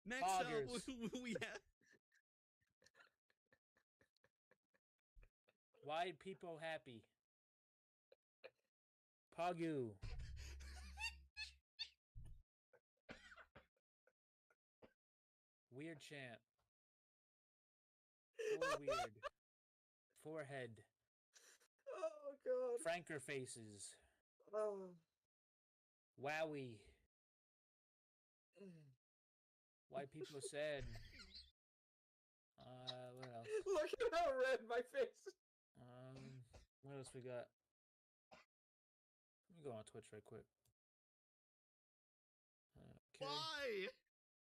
Next up, Poggers. we have Why people happy? Pagu. Weird chant. Four weird. Forehead. Oh god. Franker faces. Oh. Wowie. Why people sad. What else? Look at how red my face is. What else we got? Let me go on Twitch right quick. Okay.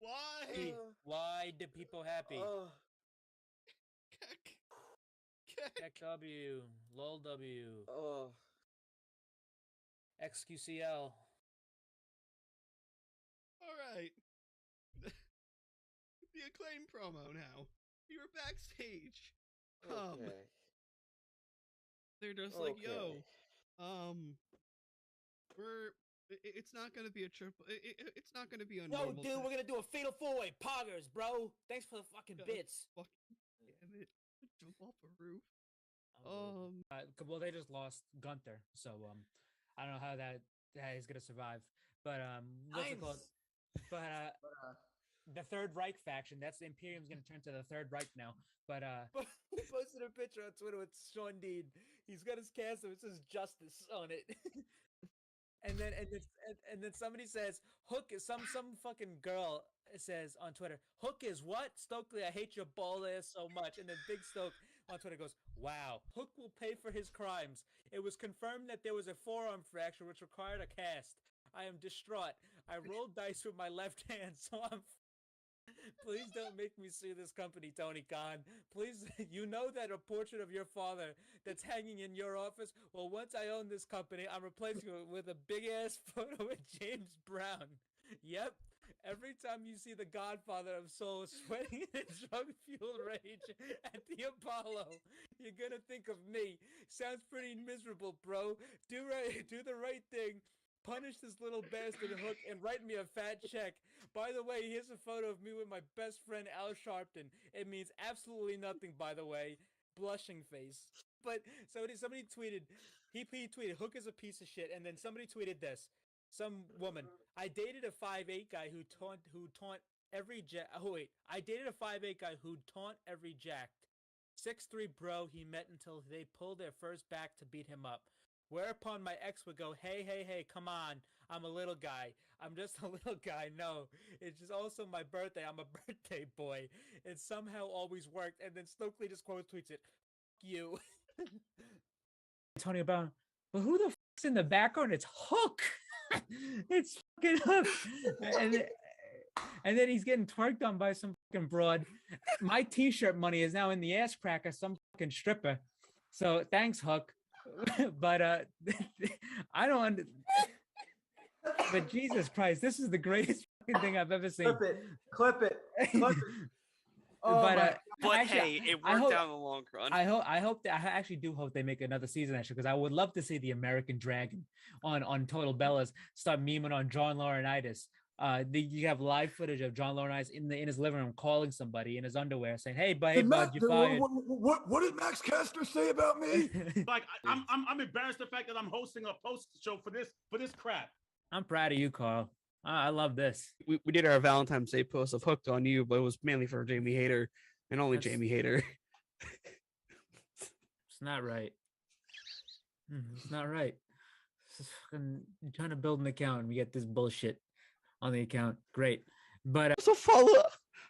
Why? Why do people happy? Keck. W, LOL W, Oh. XQCL. All right. The Acclaim promo now. We were backstage. Okay. They're just like, yo, it's not gonna be a triple. It's not gonna be a No, normal. dude, we're gonna do a fatal four-way. Poggers, bro. Thanks for the fucking bits. Fucking damn it! Jump off a roof. Well, they just lost Gunther, so I don't know how that is gonna survive. But what's it called? But the Third Reich faction. That's the Imperium's gonna turn to the Third Reich now. But he posted a picture on Twitter with Sean Dean. He's got his castle. It says Justice on it. And then somebody says Hook is some fucking girl says on Twitter, Hook is what? Stokely, I hate your bald ass so much. And then Big Stoke on Twitter goes, wow, Hook will pay for his crimes. It was confirmed that there was a forearm fracture which required a cast. I am distraught. I rolled dice with my left hand, so I'm please don't make me sue this company, Tony Khan. Please, you know that a portrait of your father that's hanging in your office? Well, once I own this company, I'm replacing it with a big-ass photo with James Brown. Yep. Every time you see the Godfather of Soul sweating in a drug-fueled rage at the Apollo, you're gonna think of me. Sounds pretty miserable, bro. Do the right thing. Punish this little bastard Hook and write me a fat check. By the way, here's a photo of me with my best friend Al Sharpton. It means absolutely nothing, by the way. Blushing face. But somebody tweeted, he tweeted, Hook is a piece of shit, and then somebody tweeted this. Some woman, I dated a 5'8" guy who taunt every I dated a 5'8" guy who taunt every jacked. 6'3" bro he met until they pulled their first back to beat him up. Whereupon my ex would go, hey, come on. I'm a little guy. I'm just a little guy. No, it's just also my birthday. I'm a birthday boy. It somehow always worked. And then Stokely just quote tweets it. Fuck you. Tony Brown, but who the fuck's in the background? It's Hook. It's fucking Hook. And then he's getting twerked on by some fucking broad. My t-shirt money is now in the ass crack of some fucking stripper. So thanks, Hook. But I don't. But Jesus Christ, this is the greatest fucking thing I've ever seen. Clip it. Oh, but actually, hey, it worked out in the long run. I actually do hope they make another season actually, because I would love to see the American Dragon on Total Bellas start memeing on John Laurinaitis. You have live footage of John Laurinaitis in his living room calling somebody in his underwear saying, "Hey, bud, you fired." What did Max Caster say about me? Like I'm embarrassed the fact that I'm hosting a post show for this crap. I'm proud of you, Carl. I love this. We did our Valentine's Day post of Hooked on You, but it was mainly for Jamie Hayter and only Jamie Hayter. It's not right. It's not right. I'm trying to build an account and we get this bullshit on the account. Great. But also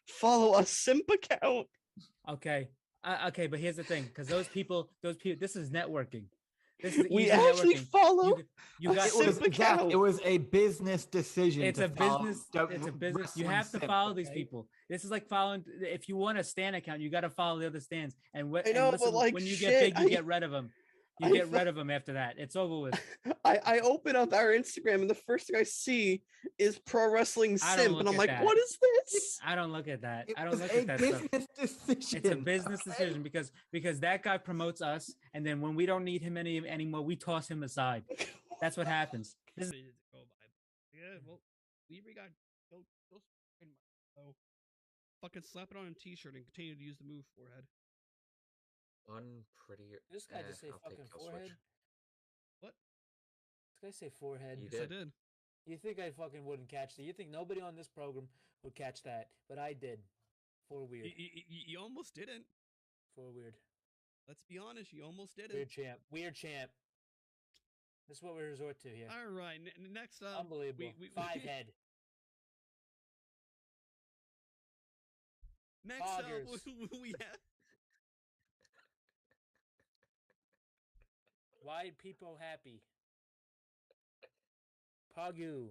follow a simp account. Okay. Okay, but here's the thing, because those people, this is networking. This is we actually networking. Follow. You got it was a business decision. It's a business. It's a business. You have to follow these people. This is like following. If you want a stan account, you got to follow the other stans. And when you get big, you get rid of them. You get rid of them after that. It's over with. I open up our Instagram and the first thing I see is Pro Wrestling Simp, and I'm like, what is this? I don't look at that. I don't look at that stuff. It's a business decision because that guy promotes us, and then when we don't need him anymore, we toss him aside. That's what happens. Yeah, well, we got fucking slap it on a t-shirt and continue to use the move forehead. Unpretty. This guy just say I'll take fucking kill forehead. switch. What? This guy say forehead. You Yes, I did. did. You think I fucking wouldn't catch that? You think nobody on this program would catch that? But I did. For weird. You almost didn't. For weird. Let's be honest, you almost didn't. Weird champ. Weird champ. This is what we resort to here. All right, next up. Unbelievable. Five head. Next Poggers. up, we have. Why people happy? Pagu.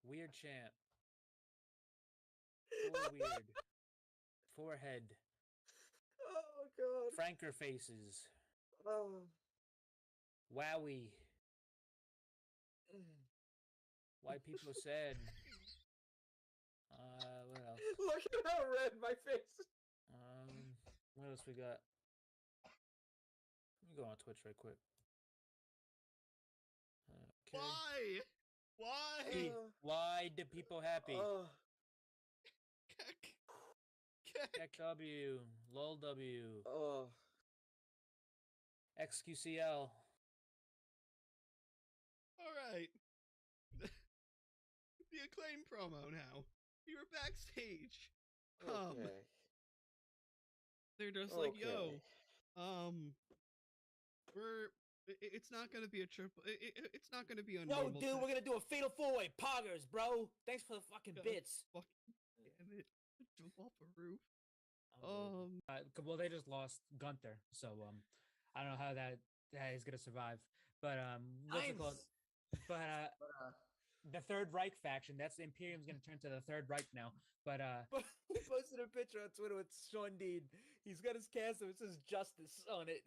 Weird champ. For weird. Forehead. Oh god. Franker faces. Oh. Wowie. Why people sad. What else? Look at how red my face is. What else we got? Let me go on Twitch right quick. Okay. Why? Why do people happy? Keck. KW, LOLW, Oh. XQCL. All right. The Acclaim promo now. We were backstage. Okay. They're just like, yo, it's not gonna be a triple. It's not gonna be a Yo, normal. dude, we're gonna do a fatal four-way. Poggers, bro. Thanks for the fucking bits. Fuck, damn it! Jump off a roof. Well, they just lost Gunther, so I don't know how that is gonna survive. But what's it called? But the Third Reich faction. That's the Imperium's gonna turn to the Third Reich now. But he posted a picture on Twitter with Sean Dean. He's got his castle. It says justice on it.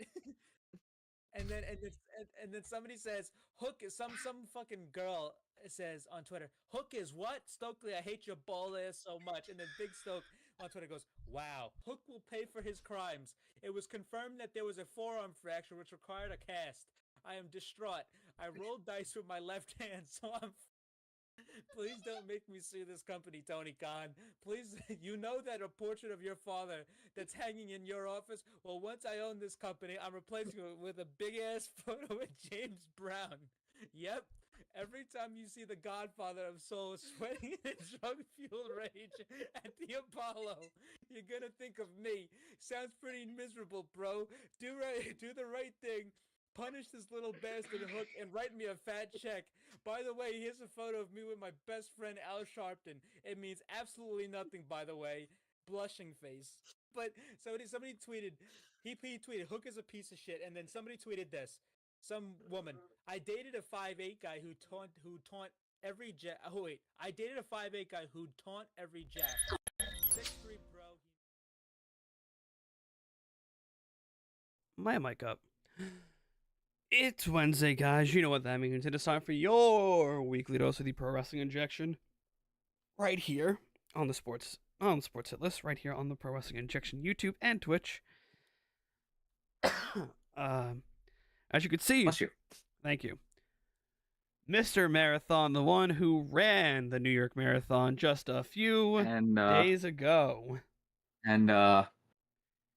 and then somebody says Hook is some fucking girl says on Twitter, Hook is what? Stokely, I hate your ball ass so much. And then Big Stoke on Twitter goes, wow, Hook will pay for his crimes. It was confirmed that there was a forearm fracture which required a cast. I am distraught. I rolled dice with my left hand, so I'm please don't make me sue this company, Tony Khan. Please, you know that a portrait of your father that's hanging in your office? Well, once I own this company, I'm replacing it with a big-ass photo of James Brown. Yep. Every time you see the Godfather of Soul sweating in drug-fueled rage at the Apollo, you're gonna think of me. Sounds pretty miserable, bro. Do the right thing. Punish this little bastard Hook and write me a fat check. By the way, here's a photo of me with my best friend Al Sharpton. It means absolutely nothing, by the way. Blushing face. But somebody tweeted, he tweeted, Hook is a piece of shit. And then somebody tweeted this. Some woman, I dated a 5'8" guy who taunt every jack. Oh wait, I dated a 5'8" guy who taunt every jack. 6'3" bro. My mic up. It's Wednesday, guys. You know what that means. It is time for your weekly dose of the Pro Wrestling Injection. Right here on the Sports Hit List. Right here on the Pro Wrestling Injection YouTube and Twitch. As you can see, Bless you. Thank you, Mr. Marathon, the one who ran the New York Marathon just a few days ago. And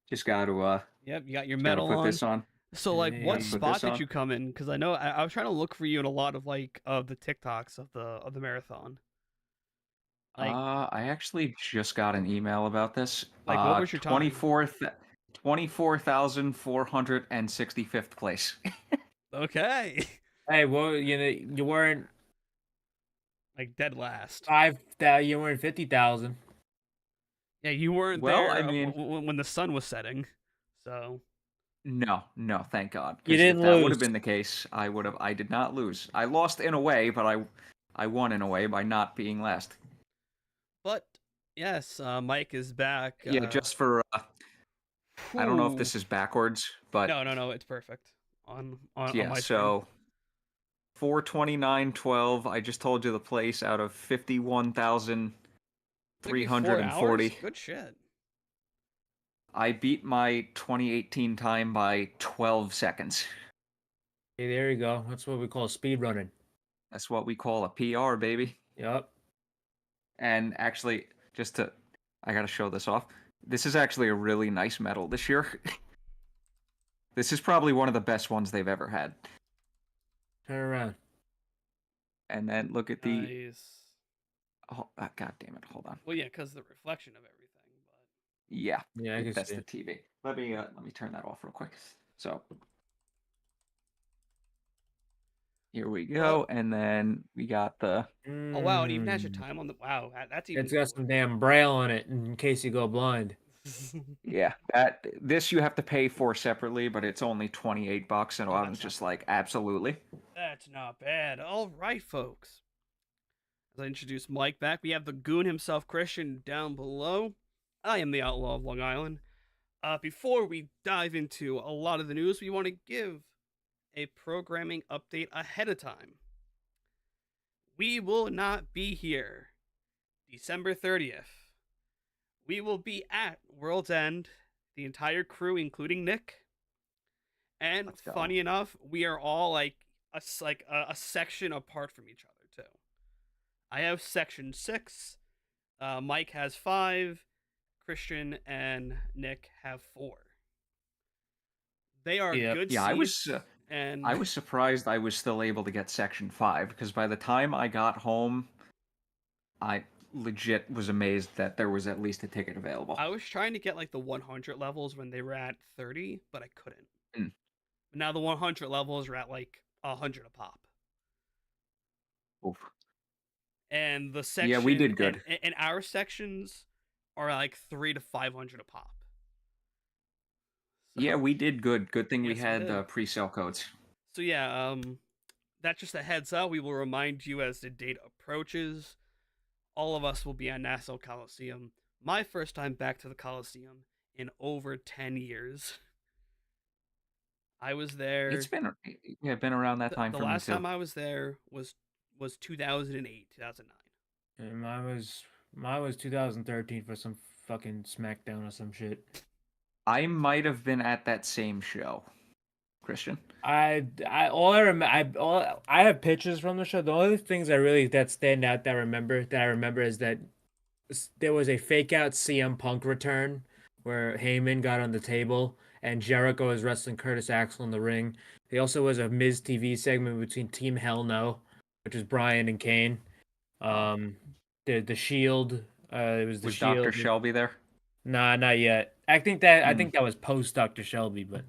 just got to yep, you got your medal put on. this on. So, like, what Put spot this did on. you come in? Because I know I was trying to look for you in a lot of the TikToks of the marathon. Like, I actually just got an email about this. Like, what was your time? 24,465th place. Okay. Hey, well, you weren't Like dead last. 5,000. You weren't 50,000. Yeah, you weren't Well, there I mean- when the sun was setting. So No, thank God. 'Cause You didn't if that would lose. have been the case, I did not lose. I lost in a way, but I won in a way by not being last. but yes, Mike is back. Yeah, just for I don't know if this is backwards, but No, it's perfect. On yeah, my so 429.12. I just told you the place out of screen. 51,340. Good shit. I beat my 2018 time by 12 seconds. Hey, there you go. That's what we call speed running. That's what we call a PR, baby. Yep. And actually, I gotta show this off. This is actually a really nice medal this year. This is probably one of the best ones they've ever had. Turn around. And then look at the. Nice. Oh, God damn it! Hold on. Well, yeah, because the reflection of everything. But Yeah, Yeah, I can that's see. the TV. Let me turn that off real quick. So here we go, and then we got the. oh wow, it even has your Mm. time on the. Wow, that's even. It's got some damn braille on it in case you go blind. Yeah, this you have to pay for separately, but it's only $28, and Oh, I that's was not just bad. like, absolutely. That's not bad. All right, folks. As I introduce Mike back, we have the goon himself, Christian, down below. I am the Outlaw of Long Island. Before we dive into a lot of the news, we want to give a programming update ahead of time. We will not be here December 30th. We will be at World's End, the entire crew, including Nick. And Let's go. funny enough, we are all like a section apart from each other too. I have section 6. Mike has 5. Christian and Nick have 4. They are Yep. good Yeah, seats. I was surprised I was still able to get section 5 because by the time I got home, I legit was amazed that there was at least a ticket available. I was trying to get like the 100 levels when they were at 30, but I couldn't. Mm. Now the 100 levels are at like 100 a pop. Oof. And the section, Yeah, we did good. And our sections are like 300 to 500 a pop. So, Yeah, we did good. Good thing we Yes, we had did. pre-sale codes. So yeah, that's just a heads up. We will remind you as the date approaches. All of us will be at Nassau Coliseum. My first time back to the Coliseum in over 10 years. I was there. It's been around that time The for me last too. time I was there was 2008, 2009. And mine was 2013 for some fucking SmackDown or some shit. I might have been at that same show, Christian. I have pictures from the show. The only things that stand out that I remember is that there was a fake out CM Punk return where Heyman got on the table and Jericho was wrestling Curtis Axel in the ring. There also was a Miz TV segment between Team Hell No, which was Bryan and Kane. The Shield. It was the Was Shield. Dr. Shelby there? Nah, not yet. I think that was post Dr. Shelby, but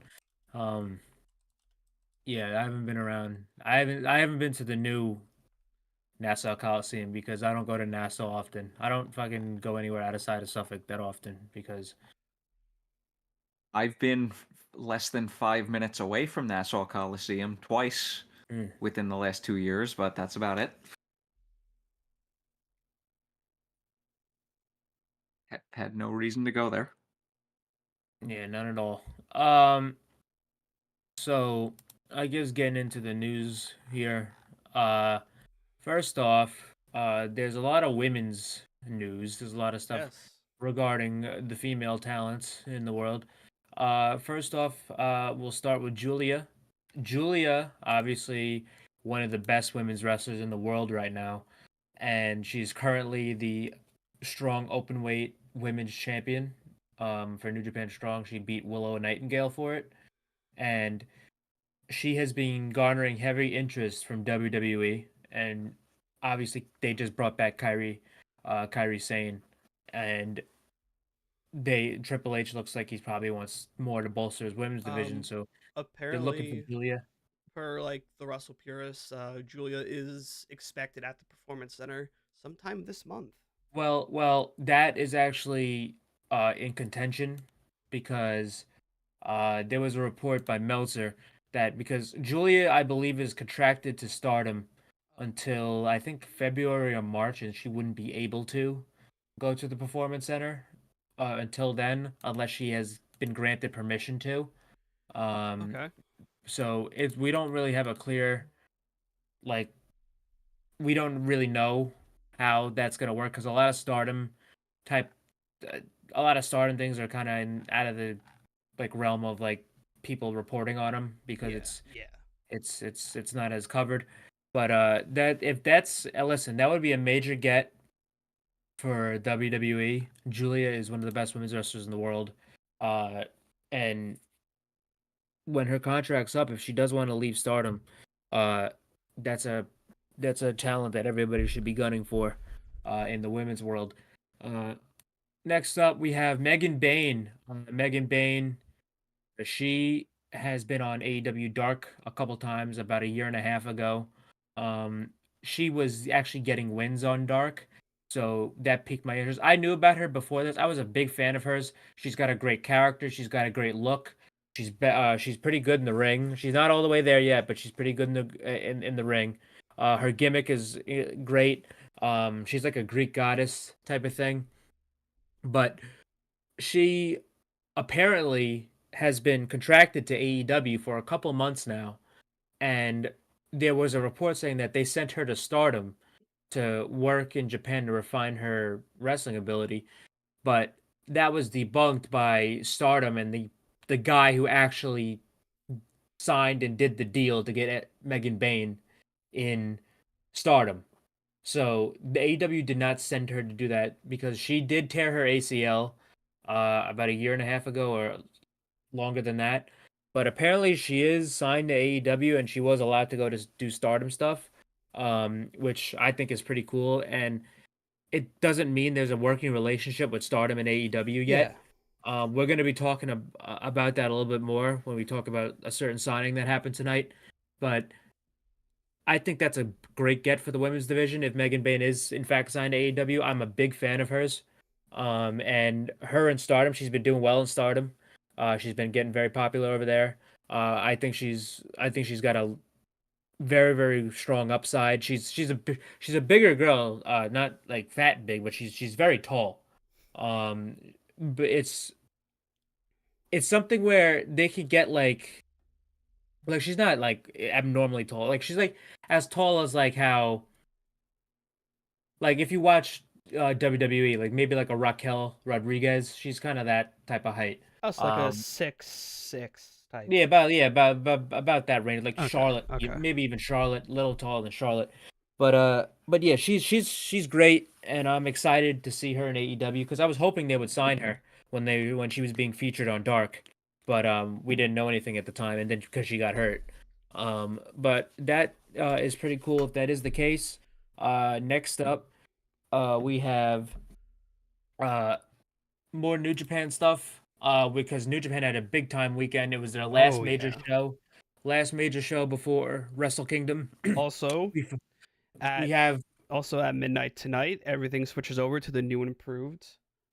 yeah, I haven't been around. I haven't been to the new Nassau Coliseum because I don't go to Nassau often. I don't fucking go anywhere outside of Suffolk that often because I've been less than 5 minutes away from Nassau Coliseum twice within the last 2 years, but that's about it. Had no reason to go there. yeah, none at all. So I guess getting into the news here. First off, there's a lot of women's news. There's a lot of stuff Yes. regarding the female talents in the world. First off, we'll start with Julia. Julia, obviously, one of the best women's wrestlers in the world right now, and she's currently the strong openweight women's champion for New Japan Strong. She beat Willow Nightingale for it, and she has been garnering heavy interest from WWE, and obviously they just brought back Kairi Sane, and Triple H looks like he probably wants more to bolster his women's division, so they're looking Apparently, for Julia. per like the Russell purists, Julia is expected at the Performance Center sometime this month. Well, that is actually in contention because there was a report by Meltzer that because Julia, I believe, is contracted to Stardom until I think February or March, and she wouldn't be able to go to the Performance Center until then, unless she has been granted permission to. Okay. So we don't really have a clear, like, we don't really know how that's gonna work because a lot of Stardom things are kind of out of the like realm of like people reporting on them because it's not as covered. But listen, that would be a major get for WWE. Julia is one of the best women's wrestlers in the world. And when her contract's up, if she does want to leave Stardom, uh, that's a talent that everybody should be gunning for, in the women's world. Next up, we have Megan Bayne. Megan Bayne, she has been on AEW Dark a couple times about a year and a half ago. She was actually getting wins on Dark, so that piqued my interest. I knew about her before this. I was a big fan of hers. She's got a great character. She's got a great look. She's pretty good in the ring. She's not all the way there yet, but she's pretty good in the ring. Her gimmick is great. She's like a Greek goddess type of thing, but she apparently has been contracted to AEW for a couple months now, and there was a report saying that they sent her to Stardom to work in Japan to refine her wrestling ability, but that was debunked by Stardom and the guy who actually signed and did the deal to get Megan Bayne in Stardom. So the AEW did not send her to do that because she did tear her ACL about a year and a half ago or longer than that. But apparently she is signed to AEW and she was allowed to go to do Stardom stuff, which I think is pretty cool. And it doesn't mean there's a working relationship with Stardom and AEW yet. We're going to be talking about that a little bit more when we talk about a certain signing that happened tonight. But I think that's a great get for the women's division if Megan Bayne is in fact signed to AEW. I'm a big fan of hers. And her in Stardom, she's been doing well in Stardom. She's been getting very popular over there. I think she's got a very, very strong upside. She's a bigger girl, not like fat big, but she's very tall. But it's something where they could get like she's not like abnormally tall. Like she's like as tall as like how like if you watch WWE, like maybe like a Raquel Rodriguez, she's kind of that type of height. That's like a 6'6" type. Yeah, about that range, like Okay, Charlotte, okay. maybe even Charlotte, a little taller than Charlotte. But yeah, she's great, and I'm excited to see her in AEW because I was hoping they would sign her when she was being featured on Dark, but we didn't know anything at the time, and then because she got hurt. But that is pretty cool if that is the case. Next up, we have more New Japan stuff. Because New Japan had a big time weekend. It was their last major show before Wrestle Kingdom. Also, we at have at midnight tonight, everything switches over to the new and improved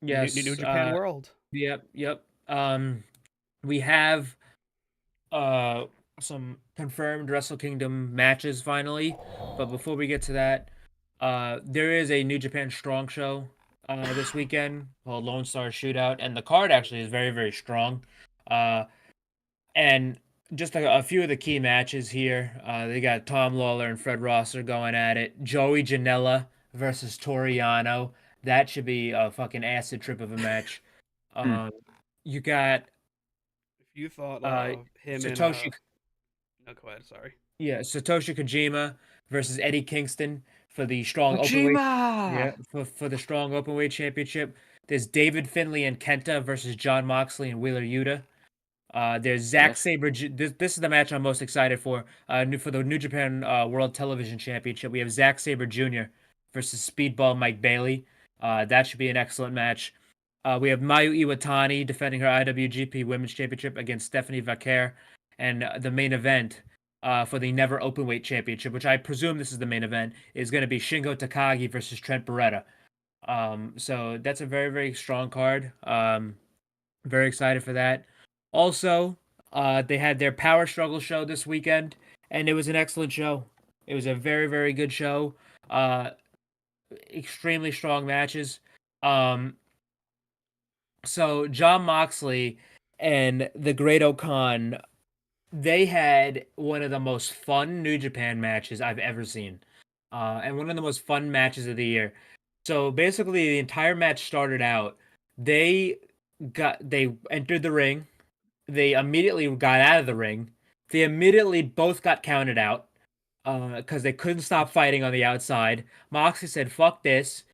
New Japan World. Yep. We have some confirmed Wrestle Kingdom matches finally, but before we get to that, there is a New Japan Strong show this weekend called Lone Star Shootout, and the card actually is very, very strong. And just a few of the key matches here. They got Tom Lawler and Fred Rosser going at it. Joey Janela versus Toriano. That should be a fucking acid trip of a match. You got if you thought him Satoshi. And no, go ahead. Sorry. Yeah, Satoshi Kojima versus Eddie Kingston for the strong openweight. Yeah, for the strong openweight championship. There's David Finlay and Kenta versus John Moxley and Wheeler Yuta. There's Zack Sabre. This is the match I'm most excited for. For the New Japan World Television Championship, we have Zack Sabre Jr. versus Speedball Mike Bailey. That should be an excellent match. We have Mayu Iwatani defending her IWGP Women's Championship against Stephanie Vaquer, and the main event for the Never Openweight Championship, which I presume this is the main event, is going to be Shingo Takagi versus Trent Beretta. So that's a very, very strong card. Very excited for that. Also, they had their Power Struggle show this weekend, and it was an excellent show. It was a very, very good show. Extremely strong matches. So John Moxley and the Great Okan, they had one of the most fun New Japan matches I've ever seen. And one of the most fun matches of the year. So basically the entire match started out, they entered the ring, they immediately got out of the ring, they immediately both got counted out. because they couldn't stop fighting on the outside. Moxley said, "Fuck this,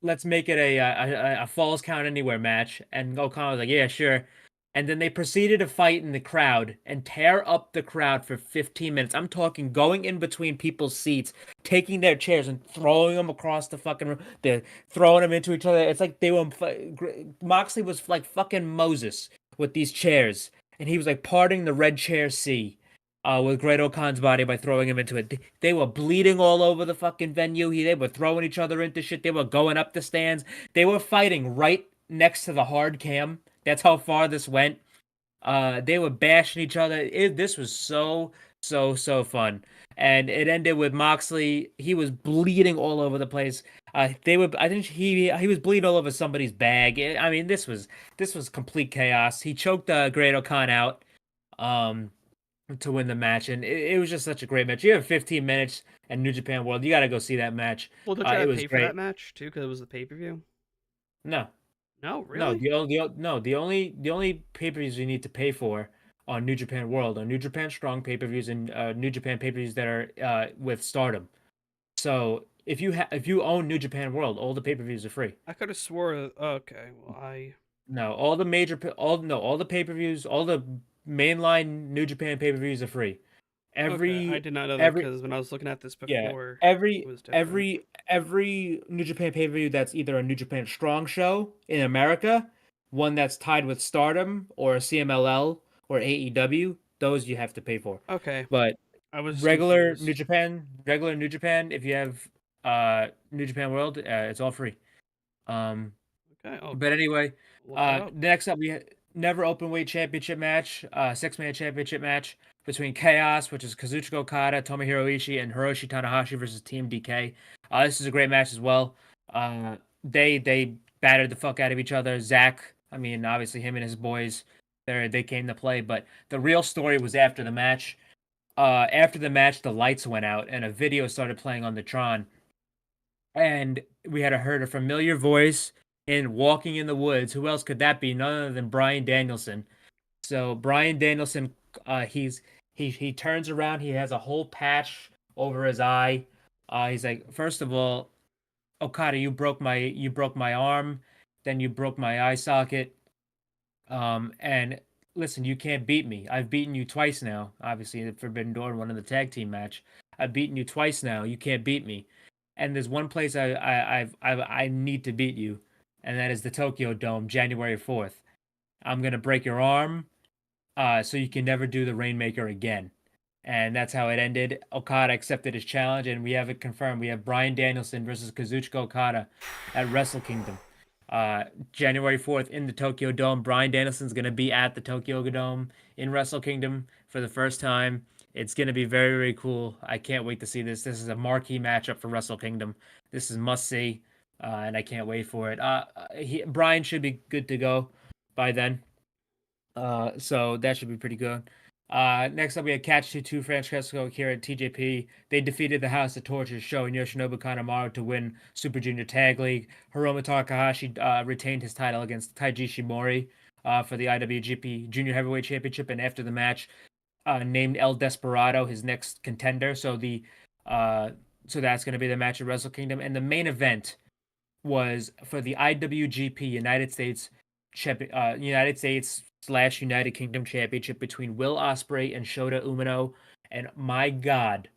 let's make it a Falls Count Anywhere match." And O'Connor was like, "Yeah, sure." And then they proceeded to fight in the crowd and tear up the crowd for 15 minutes. I'm talking going in between people's seats, taking their chairs and throwing them across the fucking room. They're throwing them into each other. It's like they were Moxley was like fucking Moses with these chairs, and he was like parting the red chair sea. With Great O'Khan's body by throwing him into it. They were bleeding all over the fucking venue. They were throwing each other into shit. They were going up the stands. They were fighting right next to the hard cam. That's how far this went. They were bashing each other. This was so fun. And it ended with Moxley. He was bleeding all over the place. I think he was bleeding all over somebody's bag. I mean, this was complete chaos. He choked Great O'Khan out. To win the match, and it was just such a great match. You have 15 minutes and New Japan World. You got to go see that match. Well, don't you have to pay for that match too because it was the pay-per-view? No, really? The only pay-per-views you need to pay for on New Japan World are New Japan Strong pay-per-views and New Japan pay-per-views that are with Stardom. So if you own New Japan World, all the pay-per-views are free. I could have swore. Okay, well all the pay-per-views, all the mainline New Japan pay-per-views are free. I did not know that because when I was looking at this before, every New Japan pay-per-view that's either a New Japan Strong show in America, one that's tied with Stardom or CMLL or AEW, those you have to pay for. Okay, but I was regular confused. New Japan, if you have New Japan World, it's all free. Okay. But anyway, next up we had Never Openweight Championship match, 6-man championship match between Chaos, which is Kazuchika Okada, Tomohiro Ishii, and Hiroshi Tanahashi versus Team DK. This is a great match as well. They battered the fuck out of each other. Zach, I mean, obviously him and his boys, they came to play. But the real story was after the match. After the match, the lights went out and a video started playing on the Tron. And we had heard a familiar voice in Walking in the Woods. Who else could that be? None other than Bryan Danielson. So Bryan Danielson, he turns around. He has a whole patch over his eye. He's like, first of all, Okada, you broke my arm, then you broke my eye socket. And listen, you can't beat me. I've beaten you twice now. Obviously, the Forbidden Door, one of the tag team match. I've beaten you twice now. You can't beat me. And there's one place I need to beat you, and that is the Tokyo Dome, January 4th. I'm gonna break your arm, so you can never do the Rainmaker again. And that's how it ended. Okada accepted his challenge, and we have it confirmed. We have Bryan Danielson versus Kazuchika Okada at Wrestle Kingdom. January 4th in the Tokyo Dome. Bryan Danielson's going to be at the Tokyo Dome in Wrestle Kingdom for the first time. It's going to be very, very cool. I can't wait to see this. This is a marquee matchup for Wrestle Kingdom. This is must-see, and I can't wait for it. Bryan should be good to go by then. So that should be pretty good. Next up, we had Catch 22, Francesco Akira, and TJP. They defeated the House of Torture, Show and Yoshinobu Kanemaru to win Super Junior Tag League. Hiromu Takahashi retained his title against Taiji Shimori for the IWGP Junior Heavyweight Championship, and after the match, named El Desperado his next contender. So that's going to be the match at Wrestle Kingdom. And the main event was for the IWGP United States / United Kingdom Championship between Will Ospreay and Shota Umino. And my God,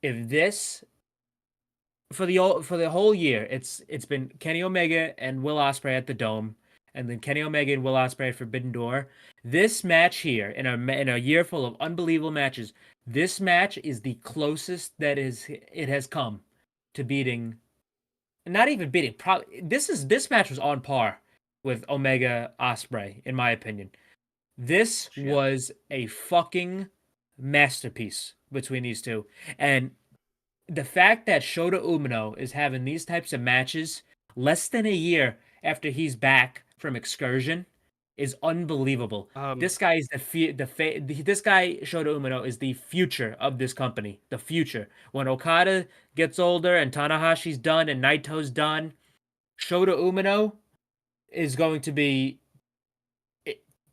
if this for the whole year, it's been Kenny Omega and Will Ospreay at the Dome, and then Kenny Omega and Will Ospreay at Forbidden Door. This match here, in a year full of unbelievable matches, this match is the closest that it has come to beating. Not even beating. This match was on par with Omega Ospreay, in my opinion. This was a fucking masterpiece between these two. And the fact that Shota Umino is having these types of matches less than a year after he's back from excursion is unbelievable. This guy is this guy Shota Umino is the future of this company. The future. When Okada gets older and Tanahashi's done and Naito's done, Shota Umino is going to be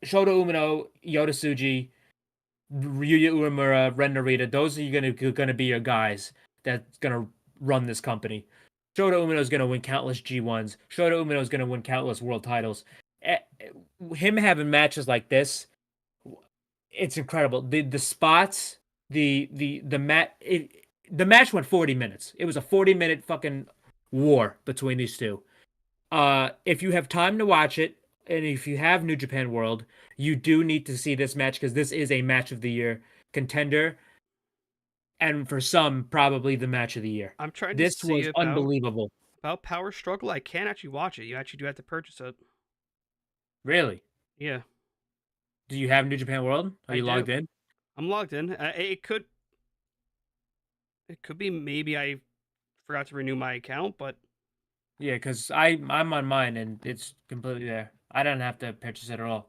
Shota Umino, Yota Tsuji, Ryuya Uemura, Ren Narita, those are gonna be your guys that's gonna run this company. Shota Umino is gonna win countless G1s. Shota Umino is gonna win countless world titles. Him having matches like this, it's incredible. The spots, the match went 40 minutes. It was a 40-minute fucking war between these two. If you have time to watch it, and if you have New Japan World, you do need to see this match because this is a match of the year contender, and for some, probably the match of the year. I'm trying This to see was unbelievable. About Power Struggle. I can't actually watch it. You actually do have to purchase it. Really? Yeah. Do you have New Japan World? Are you logged in? I'm logged in. It could be maybe I forgot to renew my account, but yeah, because I'm on mine and it's completely there. I don't have to purchase it at all,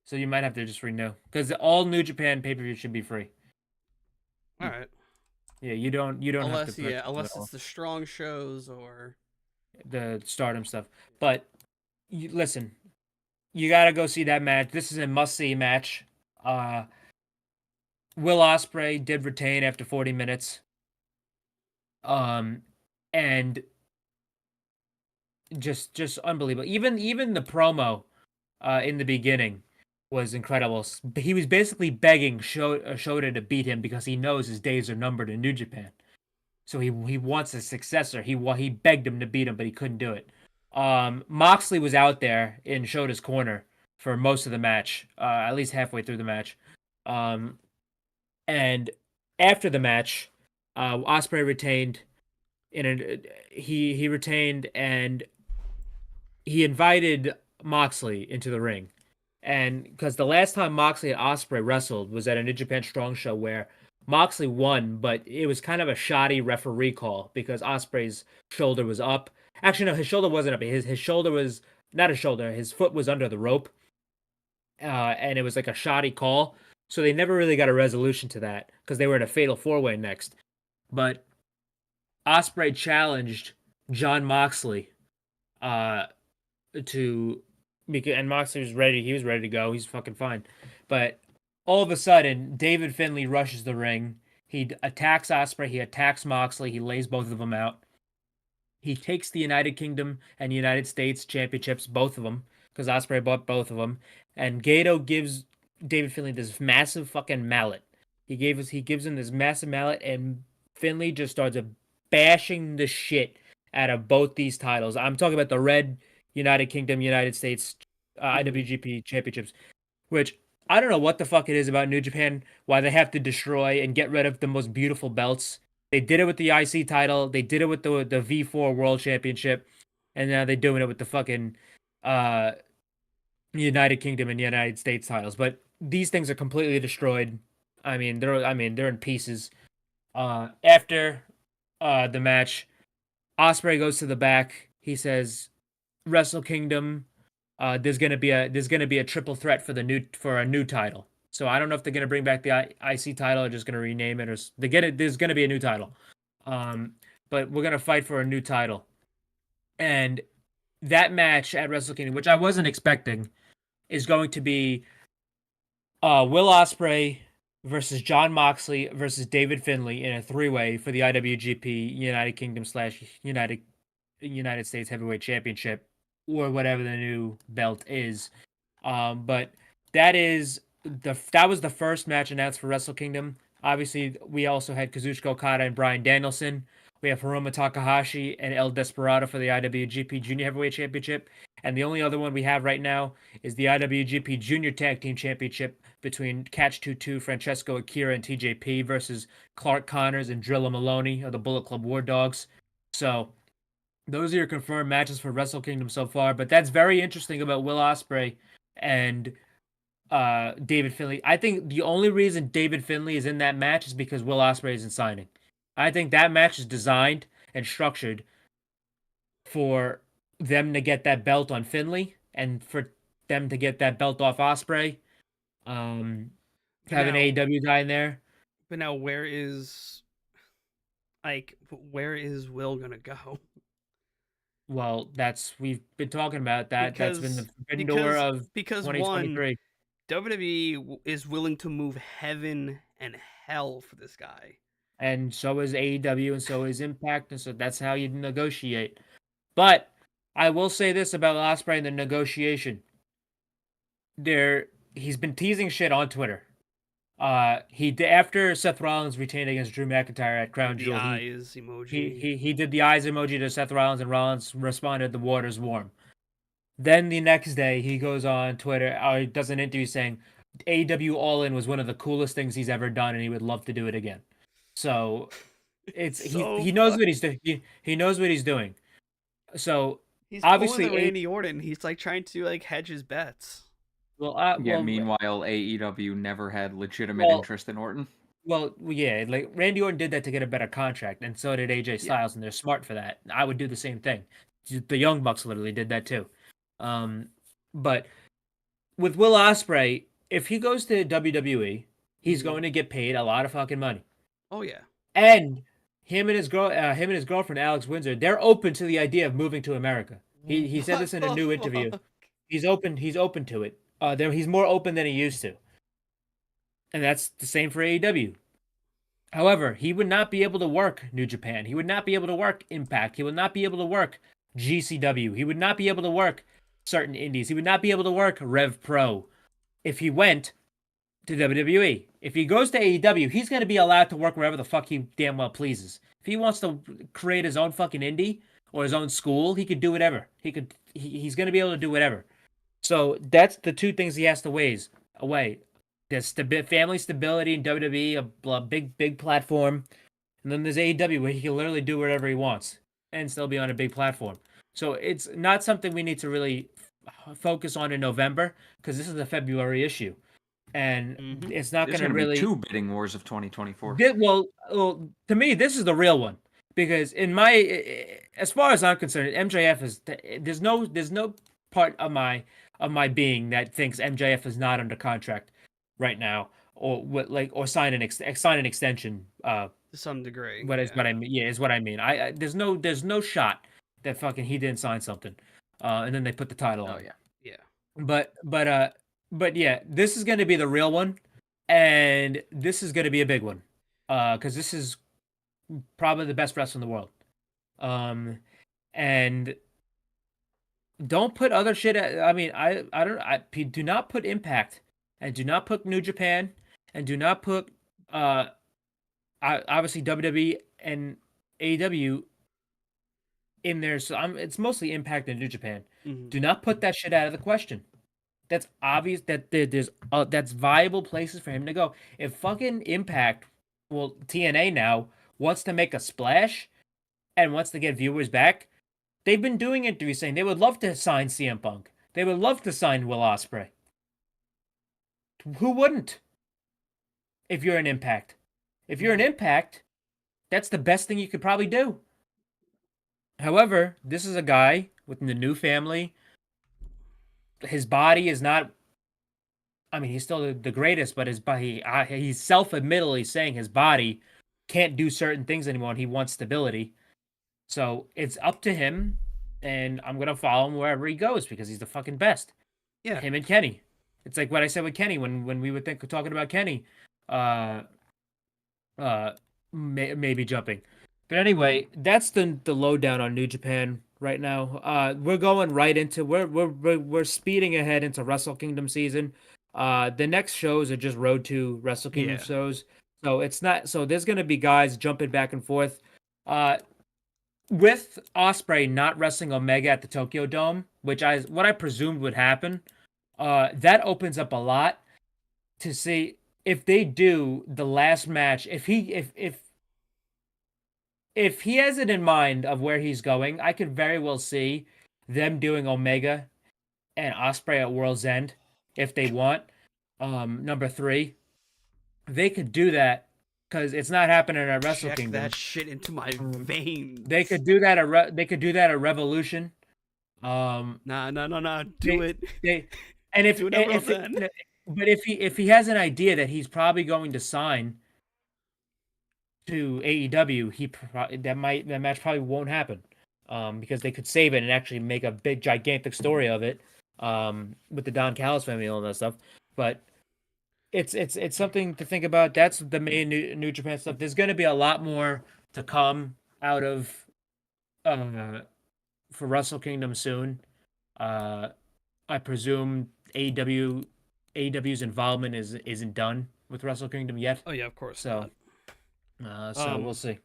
so you might have to just renew because all New Japan pay-per-view should be free. All right. Yeah, you don't unless have to unless it's the strong shows or the Stardom stuff. But listen, you gotta go see that match. This is a must-see match. Will Ospreay did retain after 40 minutes. And just unbelievable. Even the promo in the beginning was incredible. He was basically begging Shota to beat him because he knows his days are numbered in New Japan. So he wants a successor. He begged him to beat him, but he couldn't do it. Moxley was out there in Shota's corner for most of the match, at least halfway through the match. And after the match, Ospreay retained. He retained, and he invited Moxley into the ring. And because the last time Moxley and Ospreay wrestled was at a New Japan Strong Show where Moxley won, but it was kind of a shoddy referee call because Ospreay's shoulder was up. Actually, no, his shoulder wasn't up. His shoulder was not a shoulder. His foot was under the rope, and it was like a shoddy call. So they never really got a resolution to that because they were in a fatal 4-way next. But Ospreay challenged Jon Moxley and Moxley was ready. He was ready to go. He's fucking fine. But all of a sudden, David Finlay rushes the ring. He attacks Ospreay. He attacks Moxley. He lays both of them out. He takes the United Kingdom and United States championships, both of them, because Ospreay bought both of them. And Gato gives David Finlay this massive fucking mallet. He gives him this massive mallet, and Finlay just starts bashing the shit out of both these titles. I'm talking about the red United Kingdom, United States IWGP championships, which I don't know what the fuck it is about New Japan, why they have to destroy and get rid of the most beautiful belts. They did it with the IC title. They did it with the V4 World Championship. And now they're doing it with the fucking United Kingdom and United States titles. But these things are completely destroyed. They're in pieces. After the match, Ospreay goes to the back. He says, "Wrestle Kingdom, there's gonna be a triple threat for a new title." So I don't know if they're gonna bring back the IC title or just gonna rename it, or there's gonna be a new title. But we're gonna fight for a new title, and that match at Wrestle Kingdom, which I wasn't expecting, is going to be Will Ospreay versus Jon Moxley versus David Finlay in a 3-way for the IWGP United Kingdom / United States Heavyweight Championship, or whatever the new belt is. But that was the first match announced for Wrestle Kingdom. Obviously, we also had Kazuchika Okada and Bryan Danielson. We have Hiromu Takahashi and El Desperado for the IWGP Junior Heavyweight Championship. And the only other one we have right now is the IWGP Junior Tag Team Championship between Catch 22, Francesco Akira, and TJP versus Clark Connors and Drilla Maloney of the Bullet Club War Dogs. So those are your confirmed matches for Wrestle Kingdom so far. But that's very interesting about Will Ospreay and David Finlay. I think the only reason David Finlay is in that match is because Will Ospreay isn't signing. I think that match is designed and structured for them to get that belt on Finlay and for them to get that belt off Ospreay. Have an AEW guy in there. But now where is Will gonna go? Well, we've been talking about that. That's been the door of 2023. WWE is willing to move heaven and hell for this guy. And so is AEW, and so is Impact, and so that's how you negotiate. But I will say this about Ospreay and the negotiation. He's been teasing shit on Twitter. After Seth Rollins retained against Drew McIntyre at Crown Jewel, eyes emoji. He did the eyes emoji to Seth Rollins, and Rollins responded, "The water's warm." Then the next day, he goes on Twitter, or he does an interview saying, "AEW All In was one of the coolest things he's ever done, and he would love to do it again." So it's he knows what he's doing. He knows what he's doing. So he's obviously pulling the Randy Orton. He's like trying to like hedge his bets. Meanwhile, AEW never had legitimate interest in Orton. Well, yeah, like Randy Orton did that to get a better contract, and so did AJ Styles, and they're smart for that. I would do the same thing. The Young Bucks literally did that too. But with Will Ospreay, if he goes to WWE, he's going to get paid a lot of fucking money. Oh yeah. And him and his girlfriend Alex Windsor, they're open to the idea of moving to America. He said this in a new interview. He's open to it. He's more open than he used to. And that's the same for AEW. However, he would not be able to work New Japan. He would not be able to work Impact. He would not be able to work GCW. He would not be able to work certain indies. He would not be able to work Rev Pro if he went to WWE. If he goes to AEW, he's going to be allowed to work wherever the fuck he damn well pleases. If he wants to create his own fucking indie or his own school, he could do whatever. He's going to be able to do whatever. So that's the two things he has to weigh. There's family stability in WWE, a big platform. And then there's AEW where he can literally do whatever he wants and still be on a big platform. So it's not something we need to really focus on in November because this is a February issue. And it's not going to really be two bidding wars of 2024. Well, to me, this is the real one because as far as I'm concerned, MJF is there's no part of my being that thinks MJF is not under contract right now or sign an extension to some degree. Is what I mean. Yeah, is what I mean. There's no shot that fucking he didn't sign something, and then they put the title on. Yeah. But yeah, this is going to be the real one, and this is going to be a big one, because this is probably the best wrestler in the world, and don't put other shit. I do not put Impact, and do not put New Japan, and do not put obviously WWE and AEW in there. So it's mostly Impact and New Japan. Mm-hmm. Do not put that shit out of the question. That's obvious that there's that's viable places for him to go. If fucking Impact, well, TNA now wants to make a splash and wants to get viewers back, they've been doing interviews saying they would love to sign CM Punk. They would love to sign Will Ospreay. Who wouldn't? If you're an Impact. If you're an Impact, that's the best thing you could probably do. However, this is a guy with the new family. His body is not. I mean, he's still the greatest, but his body. He's self-admittedly saying his body can't do certain things anymore, and he wants stability. So it's up to him, and I'm gonna follow him wherever he goes because he's the fucking best. Yeah, him and Kenny. It's like what I said with Kenny when we were talking about Kenny. Maybe jumping. But anyway, that's the lowdown on New Japan right now. We're going right into we're speeding ahead into Wrestle Kingdom season. The next shows are just Road to Wrestle Kingdom shows. So it's not there's gonna be guys jumping back and forth. With Ospreay not wrestling Omega at the Tokyo Dome, what I presumed would happen, that opens up a lot to see if they do the last match. If he has it in mind of where he's going, I could very well see them doing Omega and Ospreay at World's End if they want. Number 3, they could do that because it's not happening at Wrestle Kingdom. That shit into my veins. They could do that at Revolution. No. Do it. But if he has an idea that he's probably going to sign to AEW, that match probably won't happen, because they could save it and actually make a big gigantic story of it, with the Don Callis family and all that stuff. but it's something to think about. That's the main New Japan stuff. There's going to be a lot more to come out of for Wrestle Kingdom soon. I presume AEW's involvement isn't done with Wrestle Kingdom yet. Oh yeah, of course. So, not. We'll see.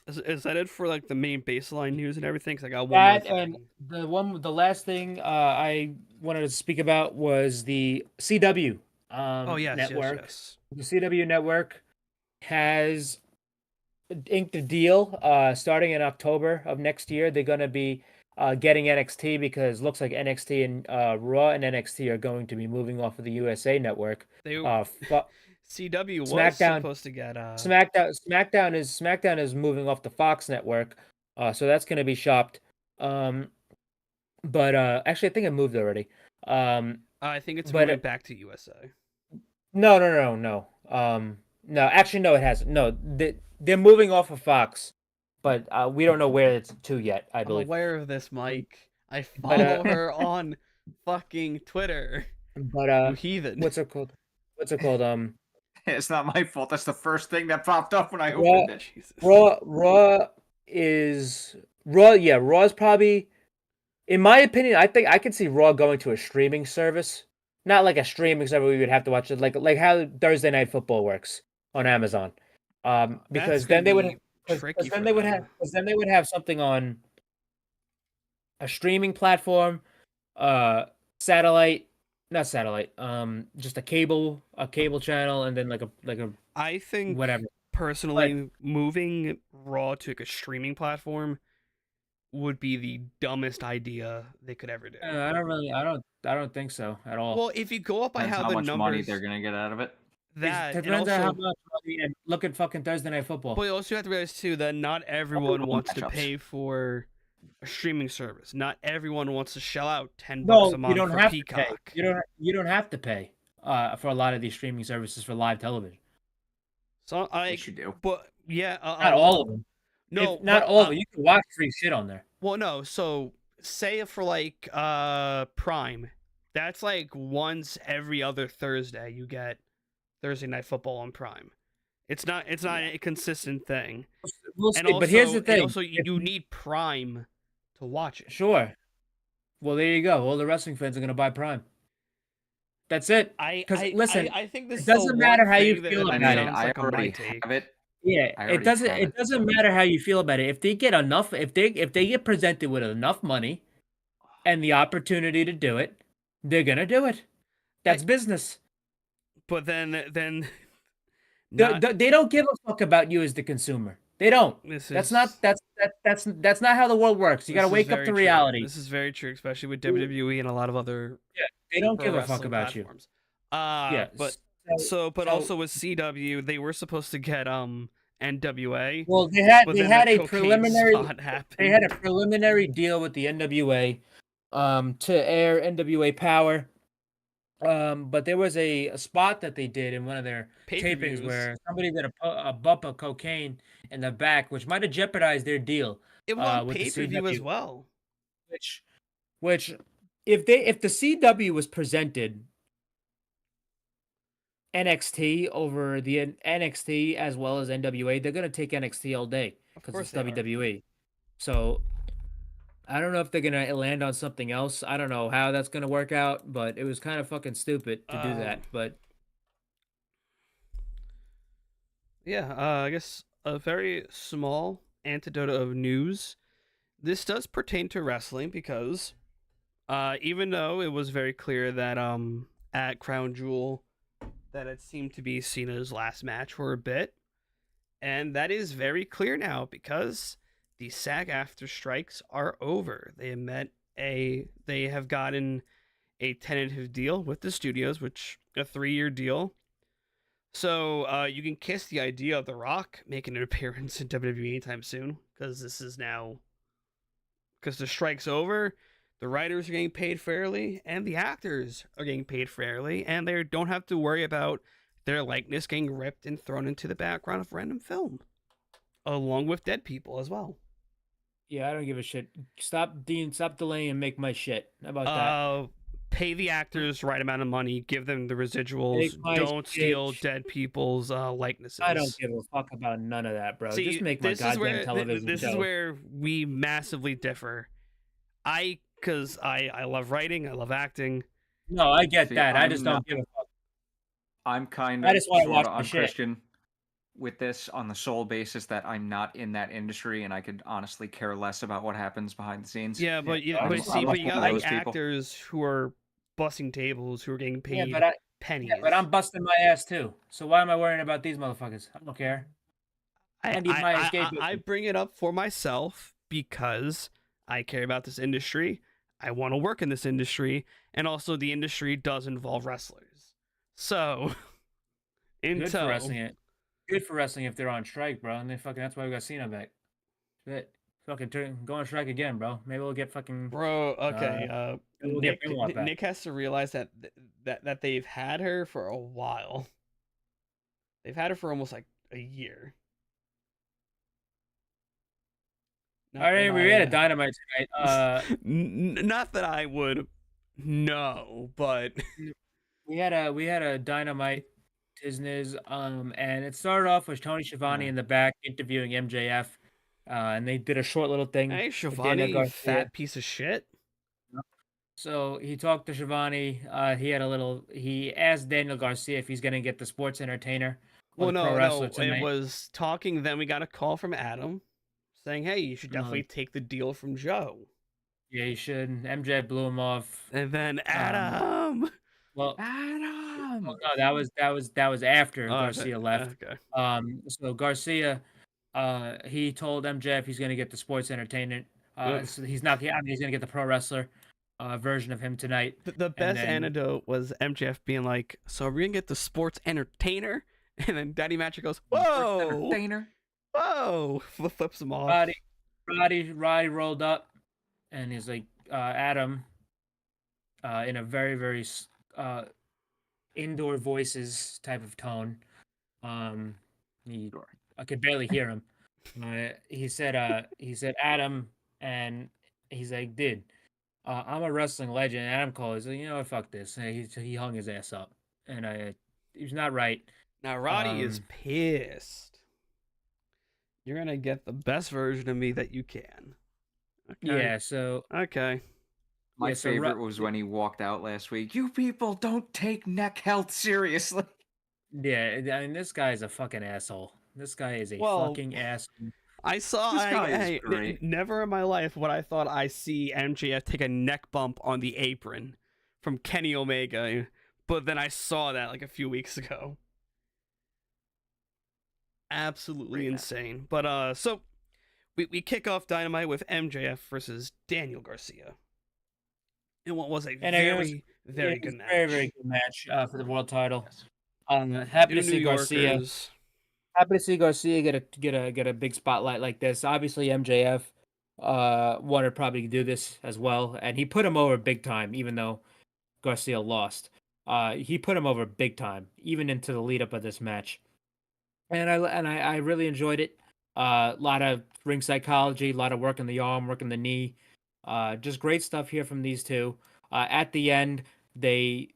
Is that it for like the main baseline news and everything? 'Cause I got one That more and thing. the last thing I wanted to speak about was the CW Oh yes, network. yes. The CW network has inked a deal starting in October of next year. They're going to be getting NXT because it looks like NXT and Raw and NXT are going to be moving off of the USA network. They CW was SmackDown supposed to get SmackDown is moving off the Fox network, so that's going to be shopped. But actually, I think it moved already. I think it's but moving back to USA. No. No, actually, no, it hasn't. No, they're moving off of Fox, but we don't know where it's to yet. I I'm believe. aware of this, Mike. I follow her on fucking Twitter. But You heathen. what's it called? It's not my fault. That's the first thing that popped up when I opened it. Jesus. Raw is probably, in my opinion, I think I could see Raw going to a streaming service. Not like a streaming service we would have to watch it like how Thursday Night Football works on Amazon. Because then they would have something on a streaming platform, not satellite, just a cable channel, and then like a I think whatever. personally moving Raw to like a streaming platform would be the dumbest idea they could ever do. I don't think so at all. Well, if you go up by how the much numbers, money they're gonna get out of it. that It and depends on how also, much money, and look at fucking Thursday Night Football. but you also have to realize too that not everyone Real wants to matchups. pay for a streaming service. Not everyone wants to shell out $10 No, a month you don't for have Peacock. to pay. You don't have to pay for a lot of these streaming services for live television. So Yes, you do. but yeah, Not all of them. No, Not but, all of them. You can watch free shit on there. Well, no. So say for like Prime, that's like once every other Thursday you get Thursday Night Football on Prime. It's not a consistent thing. We'll see, And also, but here's the thing. Also, you need Prime to watch it. Sure. Well, there you go. All the wrestling fans are gonna buy Prime. That's it. Listen, I think this it doesn't matter how you feel I about mean, it. I already have it. Yeah, I it already doesn't. have It it, doesn't so- matter how you feel about it. If they get enough, if they get presented with enough money, and the opportunity to do it, they're gonna do it. That's business. But then They don't give a fuck about you as the consumer. They don't. That's not how the world works. You gotta wake up to reality. This is very true, especially with WWE and a lot of other. Yeah, they don't pro give a fuck wrestling about platforms. you. But also with CW, they were supposed to get NWA. Well, they but had then the a cocaine preliminary. spot happened. They had a preliminary deal with the NWA, to air NWA Power. But there was a spot that they did in one of their Pay-per-views. tapings where somebody did a bump of cocaine in the back, which might have jeopardized their deal. It was on with the pay-per-view as CW. well. Which, if the CW was presented NXT over the NXT as well as NWA, they're gonna take NXT all day because it's WWE. So I don't know if they're gonna land on something else. I don't know how that's gonna work out, but it was kind of fucking stupid to do that. But yeah, I guess a very small antidote of news. This does pertain to wrestling because even though it was very clear that at Crown Jewel that it seemed to be Cena's last match for a bit, and that is very clear now because the SAG-AFTRA strikes are over. They have gotten a tentative deal with the studios, which a 3-year deal. So you can kiss the idea of The Rock making an appearance in WWE anytime soon, because the strike's over, the writers are getting paid fairly, and the actors are getting paid fairly, and they don't have to worry about their likeness getting ripped and thrown into the background of random film, along with dead people as well. yeah, I don't give a shit. Stop delaying and make my shit. How about that? Pay the actors right amount of money, give them the residuals, Make my don't steal bitch. dead people's likenesses. I don't give a fuck about none of that, bro. See, Just make my this is goddamn where television this show. is where we massively differ. Because I love writing, I love acting. No, I get See, that. I I'm just not- don't give a fuck. I'm kind I of just wanna watch sort of the on shit. Christian with this on the sole basis that I'm not in that industry and I could honestly care less about what happens behind the scenes. Yeah, but you I'm- but see, I'm but you one got of like those people. actors who are busting tables, who are getting Yeah, paid but pennies. yeah, but I'm busting my ass too. So why am I worrying about these motherfuckers? I don't care. I need my escape. I bring it up for myself because I care about this industry. I want to work in this industry, and also the industry does involve wrestlers. So, Good for wrestling. Good for wrestling if they're on strike, bro. And that's why we got Cena back. Shit. Fucking go on strike again, bro. Maybe we'll get fucking bro, okay. we'll get Benoit back. Nick has to realize that they've had her for a while. They've had her for almost like a year. All right, we had a Dynamite tonight. Not that I would know, but we had a Dynamite Tizness, and it started off with Tony Schiavone in the back interviewing MJF, and they did a short little thing. Hey, with Daniel Schiavone, you Garcia. fat piece of shit. So he talked to Schiavone. He asked Daniel Garcia if he's gonna get the sports entertainer. Well, no, it tonight. was talking. Then we got a call from Adam saying, "Hey, you should definitely take the deal from Joe." Yeah, he should. MJ blew him off. And then Adam. Well, Adam. no, that was after Garcia left. Okay. So Garcia, he told MJF he's gonna get the sports entertainment. So he's not. I mean, he's gonna get the pro wrestler version of him tonight. The best anecdote was MJF being like, "So we're gonna get the sports entertainer," and then Daddy Magic goes, "Whoa, Entertainer. whoa!" Flips him off. Roddy rolled up, and he's like, Adam, in a very, very indoor voices type of tone. I could barely hear him. He said, Adam, and he's like, dude, I'm a wrestling legend. And Adam Cole is like, you know what, fuck this. And he hung his ass up, and he was not right. Now Roddy is pissed. You're gonna get the best version of me that you can. Okay. Yeah. So okay. My Yeah, so favorite was when he walked out last week. You people don't take neck health seriously. Yeah, I mean, this guy is a fucking asshole. This guy is a fucking asshole. I saw. This guy is great. Never in my life would I thought I see MJF take a neck bump on the apron from Kenny Omega, but then I saw that like a few weeks ago. Absolutely insane. But so we kick off Dynamite with MJF versus Daniel Garcia. And what was a very good match. Very, very good match for the world title. Happy to see Garcia. Happy to see Garcia get a big spotlight like this. Obviously, MJF wanted probably to do this as well, and he put him over big time. Even though Garcia lost, he put him over big time, even into the lead up of this match. And I really enjoyed it. A lot of ring psychology, a lot of work on the arm, work on the knee. Just great stuff here from these two. At the end, they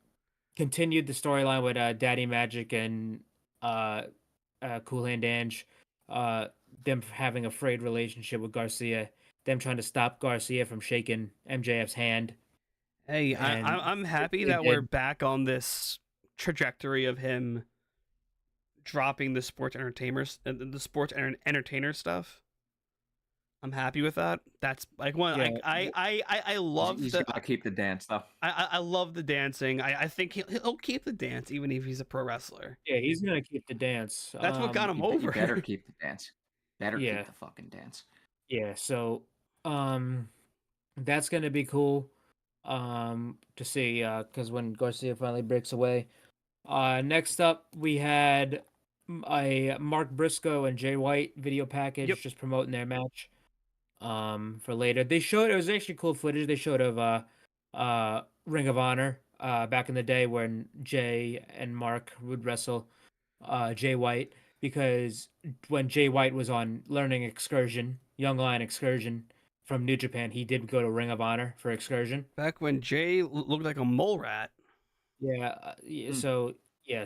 continued the storyline with Daddy Magic and Cool Hand Ange. Them having a frayed relationship with Garcia. Them trying to stop Garcia from shaking MJF's hand. Hey, I'm happy that we're back on this trajectory of him dropping the sports entertainer stuff. I'm happy with that. That's like one. Yeah. I love. He's gotta keep the dance though. I love the dancing. I think he'll keep the dance even if he's a pro wrestler. Yeah, he's gonna keep the dance. That's what got him over. You better keep the dance. Better keep the fucking dance. Yeah. So, that's gonna be cool. To see. Because when Garcia finally breaks away. Next up we had a Mark Briscoe and Jay White video package, just promoting their match. For later, it was actually cool footage they showed of Ring of Honor back in the day when Jay and Mark would wrestle Jay White, because when Jay White was on Learning Excursion, Young Lion Excursion from New Japan. He did go to Ring of Honor for Excursion. Back when Jay looked like a mole rat. Yeah, Mm.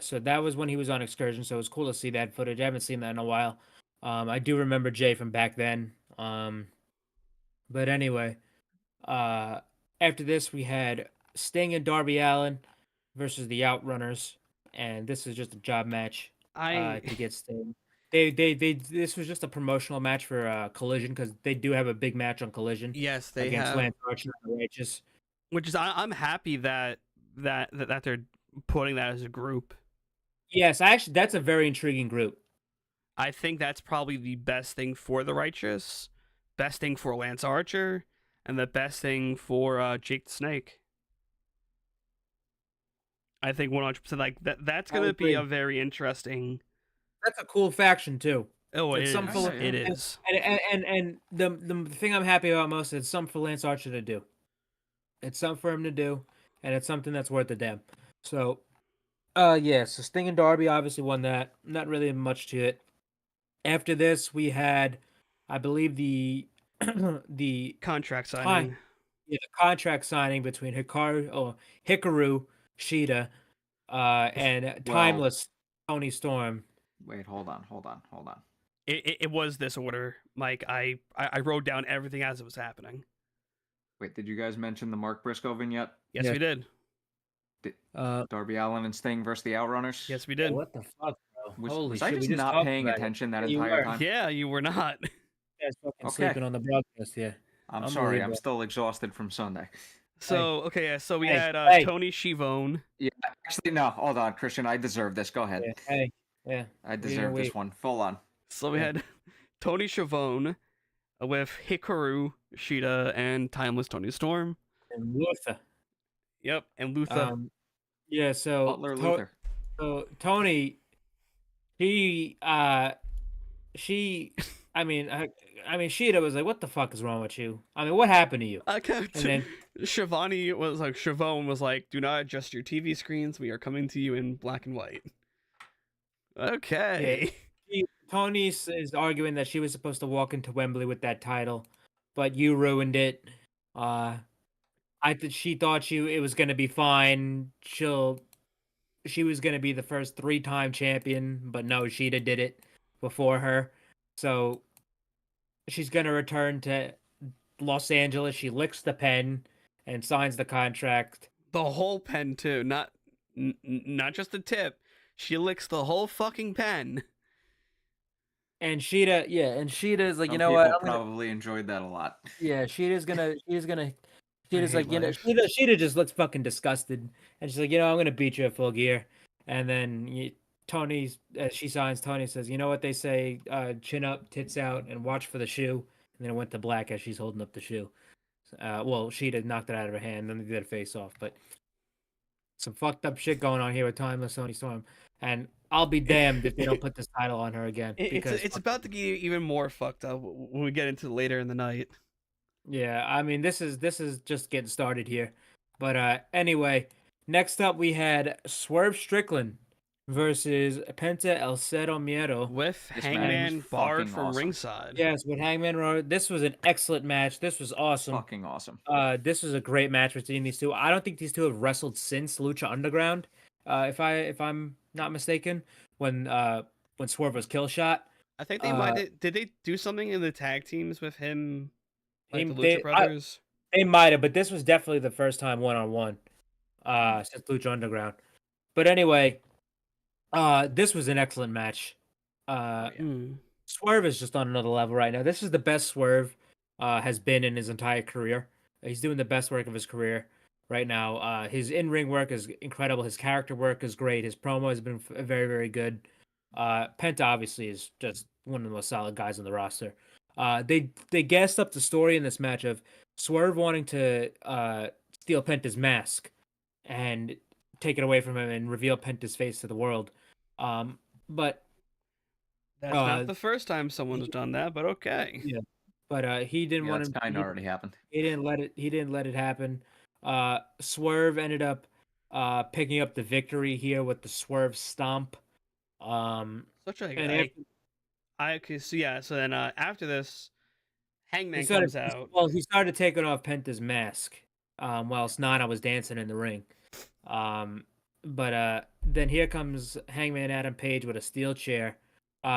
so that was when he was on Excursion. So it was cool to see that footage. I haven't seen that in a while. I do remember Jay from back then. But anyway, after this we had Sting and Darby Allin versus the Outrunners, and this is just a job match to get Sting. They this was just a promotional match for Collision, because they do have a big match on Collision Yes, they against have. Lance Archer and the Righteous. Which is I'm happy that they're putting that as a group. Yes, actually, that's a very intriguing group. I think that's probably the best thing for the Righteous, best thing for Lance Archer, and the best thing for Jake the Snake. I think 100% like that's I gonna be agree. a very interesting. That's a cool faction too. Oh, It's it some is. full- It is. And the thing I'm happy about most is something for Lance Archer to do. It's something for him to do, and it's something that's worth a damn. So, yeah. So Sting and Darby obviously won that. Not really much to it. After this, we had, I believe, the the Contract signing. the contract signing between Hikaru Shida, and Well- Timeless Toni Storm. Wait, hold on. It was this order, Mike. I wrote down everything as it was happening. Wait, did you guys mention the Mark Briscoe vignette? Yes, Yeah. we did. Darby Allin and Sting versus the Outrunners? Yes, we did. What the fuck, bro? Holy Was shit! I we just just not talked paying about it. attention that Yeah, you entire were. time? Yeah, you were not. You guys fucking Okay. sleeping on the broadcast here. I'm sorry, I'm Unbelievable. still exhausted from Sunday. So okay, yeah, so we Hey, had hey. Tony Schiavone. Yeah, actually, no, hold on, Christian. I deserve this. Go ahead. Yeah, hey, yeah. I we deserve this wait. one. Full on. So we Yeah. had Tony Schiavone with Hikaru Shida and Timeless Toni Storm. And Luther. Yep, and Luther. Yeah. So Butler Luther. So Tony, she, I mean, Shida was like, "What the fuck is wrong with you? I mean, what happened to you?" I kept And then Schiavone was like, Schiavone was like, "Do not adjust your TV screens. We are coming to you in black and white." Okay. Tony is arguing that she was supposed to walk into Wembley with that title, but you ruined it. She thought it was gonna be fine. She was gonna be the first 3-time champion, but no, Shida did it before her. So she's gonna return to Los Angeles. She licks the pen and signs the contract. The whole pen too, not just the tip. She licks the whole fucking pen. And Shida is like, Some you know people what? probably enjoyed that a lot. Yeah, Sheeta's hate like, you know, life. Sheeta just looks fucking disgusted, and she's like, you know, I'm gonna beat you at Full Gear, and then Tony, as she signs, Tony says, you know what they say, chin up, tits out, and watch for the shoe, and then it went to black as she's holding up the shoe. Well, Sheeta knocked it out of her hand, then they did a face off, but some fucked up shit going on here with Timeless Toni Storm, and I'll be damned if they don't put this title on her again. Because It's about to get even more fucked up when we get into later in the night. Yeah, I mean, this is just getting started here. But anyway, next up we had Swerve Strickland versus Penta El Zero M. With This Hangman match was barred fucking from awesome. ringside. Yes, with Hangman Road. This was an excellent match. This was awesome. Fucking awesome. This was a great match between these two. I don't think these two have wrestled since Lucha Underground. If I'm not mistaken, when Swerve was Killshot. I think they might. Did they do something in the tag teams with him? Like the They- Lucha Brothers? They might have, but this was definitely the first time one-on-one since Lucha Underground. But anyway, this was an excellent match. Swerve is just on another level right now. This is the best Swerve has been in his entire career. He's doing the best work of his career right now. His in-ring work is incredible. His character work is great. His promo has been very, very good. Penta obviously is just one of the most solid guys on the roster. They gassed up the story in this match of Swerve wanting to steal Penta's mask and take it away from him and reveal Penta's face to the world. But That's not the first time someone's done that, but okay. Yeah. But he didn't want That's to. kind of already happened. He didn't let it happen. Swerve ended up picking up the victory here with the Swerve Stomp. Such a and okay, so yeah, so then after this, Hangman comes out. Well, he started taking off Penta's mask, while Nana was dancing in the ring. But then here comes Hangman Adam Page with a steel chair.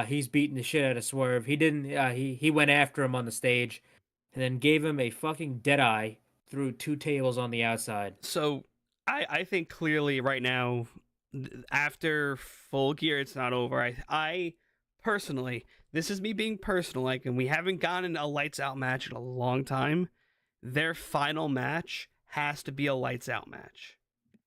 He's beating the shit out of Swerve. He didn't. He went after him on the stage, and then gave him a fucking dead eye through 2 tables on the outside. So I think clearly right now, after Full Gear, it's not over. I personally, this is me being personal, like, and we haven't gotten a lights out match in a long time. Their final match has to be a lights out match.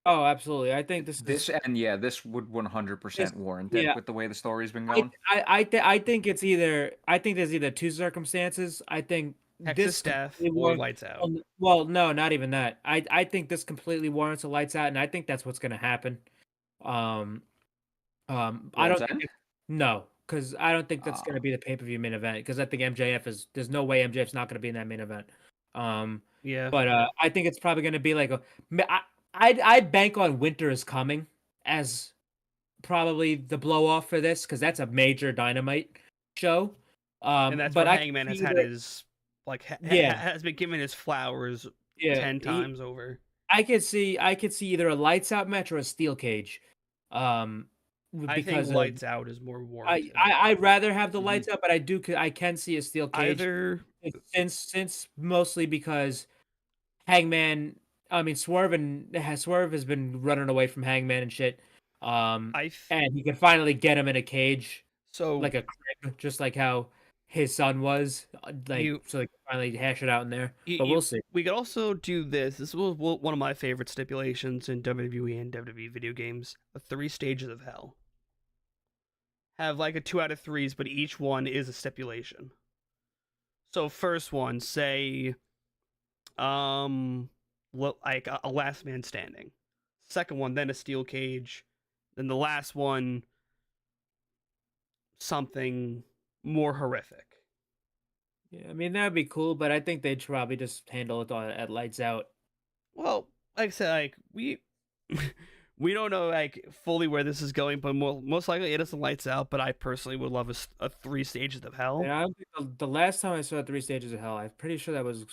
Oh, absolutely. I think this would 100% warrant it with the way the story's been going. I think it's either. I think there's either 2 circumstances. I think Texas Death or lights out. Well, no, not even that. I think this completely warrants a lights out, and I think that's what's going to happen. I don't think no, because I don't think that's going to be the pay-per-view main event. Because I think MJF is. There's no way MJF's not going to be in that main event. Yeah, but I think it's probably going to be like a. I'd bank on Winter is Coming as probably the blow off for this, because that's a major Dynamite show. And that's what Hangman has had his has been given his flowers 10 times over. I could see either a lights out match or a steel cage. I think lights out is more warranted. I'd rather have the lights out, but I can see a steel cage. Since mostly because Hangman, I mean Swerve has been running away from Hangman and shit. And he can finally get him in a cage, so like a crib, just like how his son was, so they can finally hash it out in there. But we'll see. We could also do this. This was one of my favorite stipulations in WWE and WWE video games: the 3 stages of hell. Have like a 2 out of 3s, but each one is a stipulation. So first one, say, like a last man standing. Second one, then a steel cage. Then the last one, something more horrific. Yeah, I mean that'd be cool, but I think they'd probably just handle it at lights out. Well, like I said, like we don't know like fully where this is going, but most likely it is a lights out. But I personally would love a 3 stages of hell. Yeah, the last time I saw 3 stages of hell, I'm pretty sure that was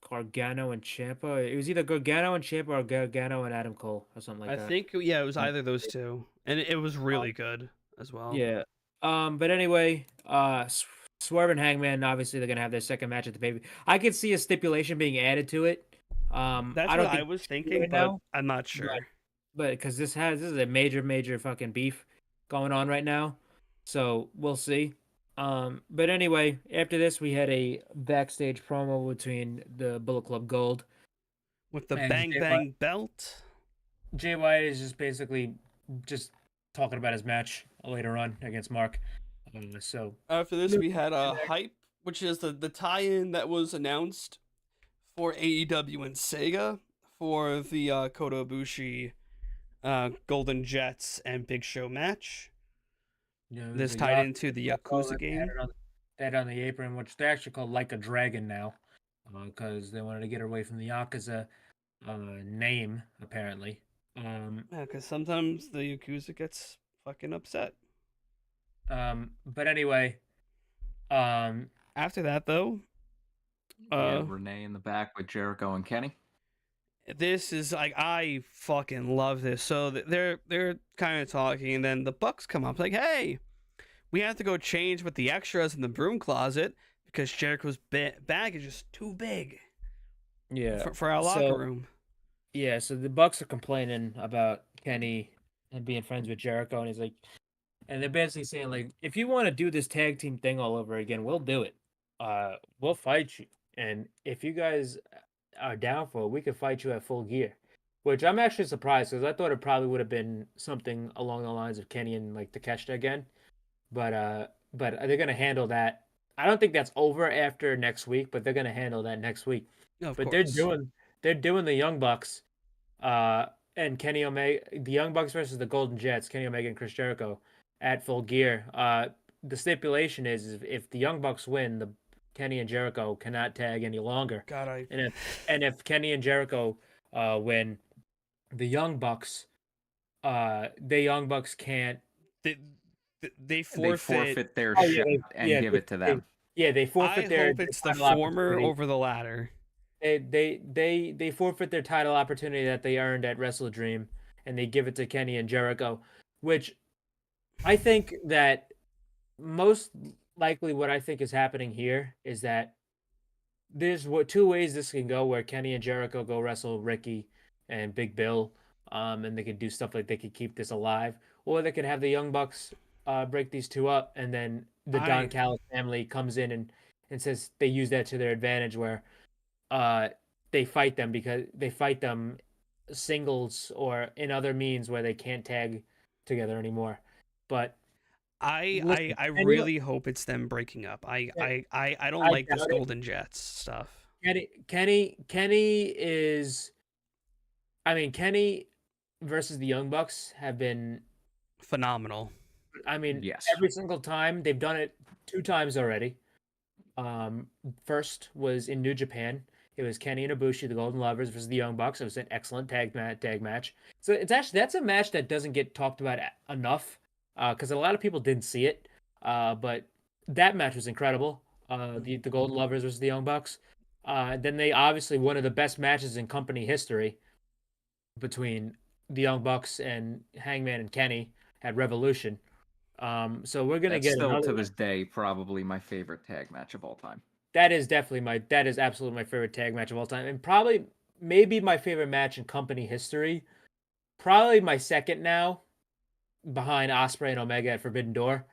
Gargano and Ciampa. It was either Gargano and Ciampa or Gargano and Adam Cole or something like that. I think it was either those two, and it was really good as well. Yeah. But anyway, Swerve and Hangman, obviously they're gonna have their second match at the pay-per-view. I could see a stipulation being added to it. That's what I was thinking, but I'm not sure. But because this is a major fucking beef going on right now, so we'll see. But anyway, after this we had a backstage promo between the Bullet Club Gold with the bang belt. Jay White is just basically just talking about his match later on against Mark. So after this we had a hype, which is the tie-in that was announced for AEW and Sega for the Kota Ibushi, Golden Jets and Big Show match. Yeah, this tied into the Yakuza game. They had on the apron, which they actually call Like a Dragon now, because they wanted to get away from the Yakuza name, apparently. Yeah, because sometimes the Yakuza gets fucking upset. But anyway, after that though, Renee in the back with Jericho and Kenny. This is like, I fucking love this. So they're kind of talking, and then the Bucks come up like, "Hey, we have to go change with the extras in the broom closet because Jericho's bag is just too big." Yeah, for our locker room. Yeah, so the Bucks are complaining about Kenny and being friends with Jericho, and he's like, and they're basically saying like, if you want to do this tag team thing all over again, we'll do it. We'll fight you, and if you guys are down for it, we could fight you at Full Gear. Which I'm actually surprised, because I thought it probably would have been something along the lines of Kenny and like Takeshita again. But they're gonna handle that. I don't think that's over after next week, but they're gonna handle that next week. Of but course. they're doing the Young Bucks, and Kenny Omega, the Young Bucks versus the Golden Jets, Kenny Omega and Chris Jericho at Full Gear. The stipulation is if the Young Bucks win, the Kenny and Jericho cannot tag any longer. And if Kenny and Jericho win, the Young Bucks can't. They forfeit their shit and give it to them. Yeah, they forfeit I their hope it's the title former opportunity. over the latter. They forfeit their title opportunity that they earned at Wrestle Dream, and they give it to Kenny and Jericho, which I think that most likely what I think is happening here is that there's two ways this can go, where Kenny and Jericho go wrestle Ricky and Big Bill, and they could do stuff like they could keep this alive, or they could have the Young Bucks break these two up, and then the Don Callis family comes in and says they use that to their advantage, where they fight them singles or in other means where they can't tag together anymore. But listen, I really hope it's them breaking up. I don't like this doubt it. Golden Jets stuff. Kenny is, I mean, Kenny versus the Young Bucks have been Phenomenal. I mean, Yes. every single time they've done it 2 times already. First was in New Japan. It was Kenny and Ibushi, the Golden Lovers, versus the Young Bucks. It was an excellent tag match. So that's a match that doesn't get talked about enough, because a lot of people didn't see it. But that match was incredible. The Golden Lovers versus the Young Bucks. Then they obviously one of the best matches in company history between the Young Bucks and Hangman and Kenny at Revolution. So we're gonna That's get still another to this day probably my favorite tag match of all time. That is absolutely my favorite tag match of all time, and probably maybe my favorite match in company history. Probably my second now, behind Ospreay and Omega at Forbidden Door.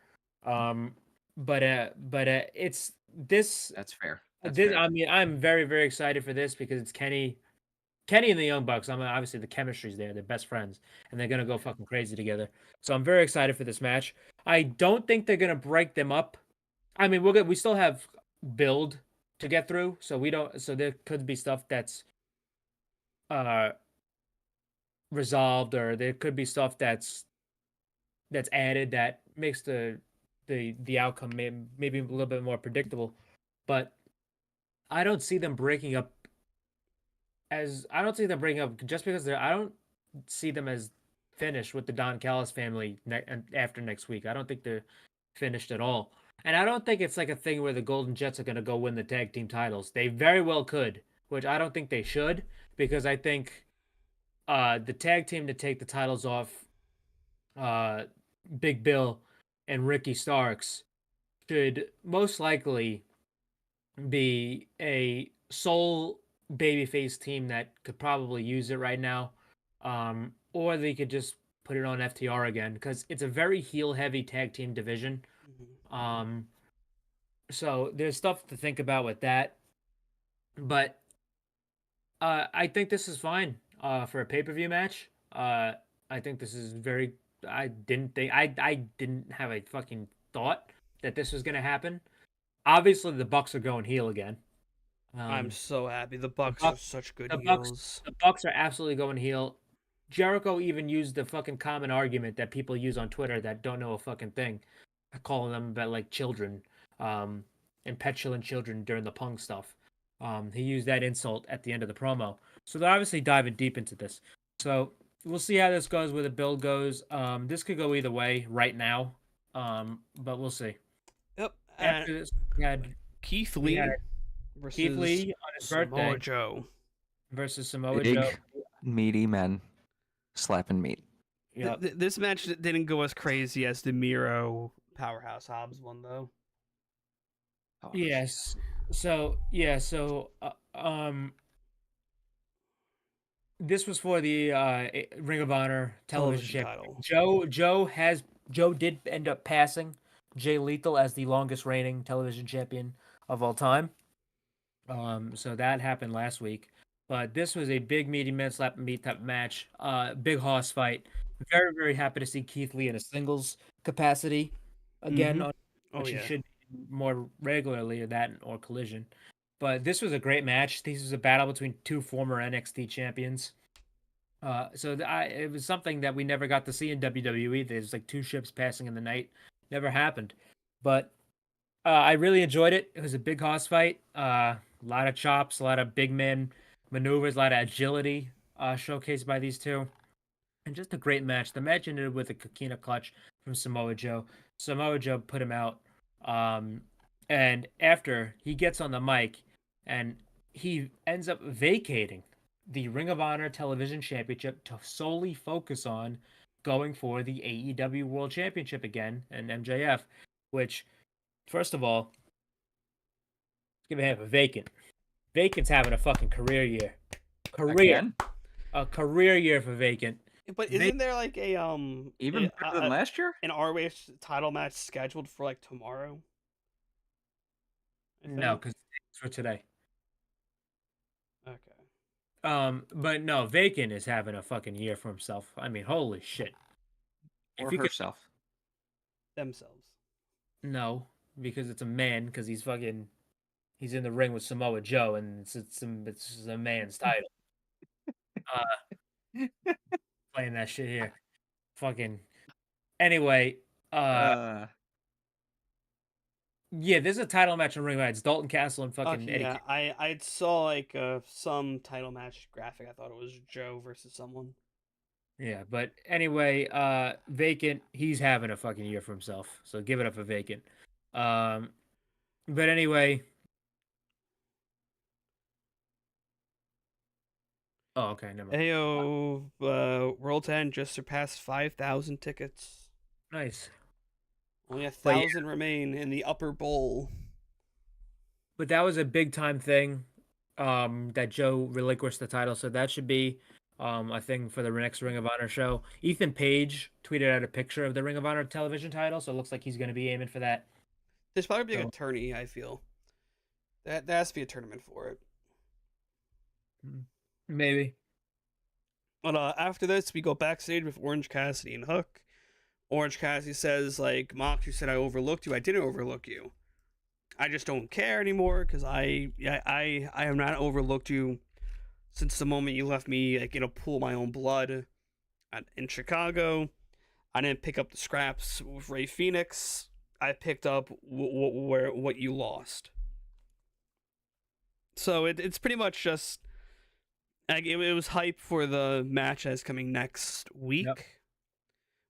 But it's this. That's fair. I mean, I'm very very excited for this because it's Kenny and the Young Bucks. I mean, obviously the chemistry's there; they're best friends, and they're gonna go fucking crazy together. So I'm very excited for this match. I don't think they're gonna break them up. I mean, we still have build to get through, so there could be stuff that's resolved, or there could be stuff that's added that makes the outcome maybe a little bit more predictable. But I don't see them breaking up just because I don't see them as finished with the Don Callis family after next week. I don't think they're finished at all. And I don't think it's like a thing where the Golden Jets are going to go win the tag team titles. They very well could, which I don't think they should, because I think the tag team to take the titles off Big Bill and Ricky Starks should most likely be a sole babyface team that could probably use it right now. Or they could just put it on FTR again, because it's a very heel-heavy tag team division. So there's stuff to think about with that, but I think this is fine for a pay-per-view match. I think this is very. I didn't have a fucking thought that this was gonna happen. Obviously, the Bucks are going heel again. I'm so happy. The Bucks are such good heels. The Bucks are absolutely going heel. Jericho even used the fucking common argument that people use on Twitter that don't know a fucking thing, calling them about like children, and petulant children during the Punk stuff. He used that insult at the end of the promo. So they're obviously diving deep into this. So we'll see how this goes, where the build goes. This could go either way right now, but we'll see. Yep. After this, we had Keith Lee versus Keith Lee on his Samoa birthday Joe versus Samoa Big, Joe. meaty men slapping meat. Yep. This match didn't go as crazy as the Miro Powerhouse Hobbs one, though. Oh, Yes. So this was for the Ring of Honor television title. Joe did end up passing Jay Lethal as the longest reigning television champion of all time. So that happened last week. But this was a big meaty men slap and meat type match. Big hoss fight. Very, very happy to see Keith Lee in a singles capacity again. Which he should more regularly, that or Collision. But this was a great match. This was a battle between two former NXT champions. It was something that we never got to see in WWE. There's like two ships passing in the night. Never happened. But I really enjoyed it. It was a big hoss fight. A lot of chops, a lot of big men maneuvers, a lot of agility showcased by these two. And just a great match. The match ended with a Coquina clutch from Samoa Joe. Samoa Joe put him out. And after he gets on the mic and he ends up vacating the Ring of Honor Television Championship to solely focus on going for the AEW World Championship again and MJF, which, first of all, give a hand for Vacant. Vacant's having a fucking career year. A career year for Vacant. But isn't there like a even better than last year? an ROH title match scheduled for like tomorrow? No, because it's for today. Okay. But no, Vacant is having a fucking year for himself. I mean, holy shit. Or you could- herself. Themselves. No, because it's a man. Because he's in the ring with Samoa Joe, and it's a man's title. Playing that shit here, fucking. Anyway, yeah, there's a title match in Ring of Honor. It's Dalton Castle and fucking Okay, Eddie. yeah, I saw like some title match graphic. I thought it was Joe versus someone. Yeah, but anyway, Vacant, he's having a fucking year for himself. So give it up for Vacant. But anyway. Oh, okay, never mind. Ayo, World's End just surpassed 5,000 tickets. Nice. Only But yeah. 1,000 remain in the upper bowl. But that was a big time thing. That Joe relinquished the title, so that should be a thing for the next Ring of Honor show. Ethan Page tweeted out a picture of the Ring of Honor television title, so it looks like he's going to be aiming for that. There's probably like a tourney, I feel. There has to be a tournament for it. Maybe. But after this, we go backstage with Orange Cassidy and Hook. Orange Cassidy says, like, Mox, you said I overlooked you. I didn't overlook you. I just don't care anymore because I have not overlooked you since the moment you left me, like, in a pool of my own blood in Chicago. I didn't pick up the scraps with Ray Phoenix. I picked up what you lost. So it's pretty much just like it was hype for the match that's coming next week,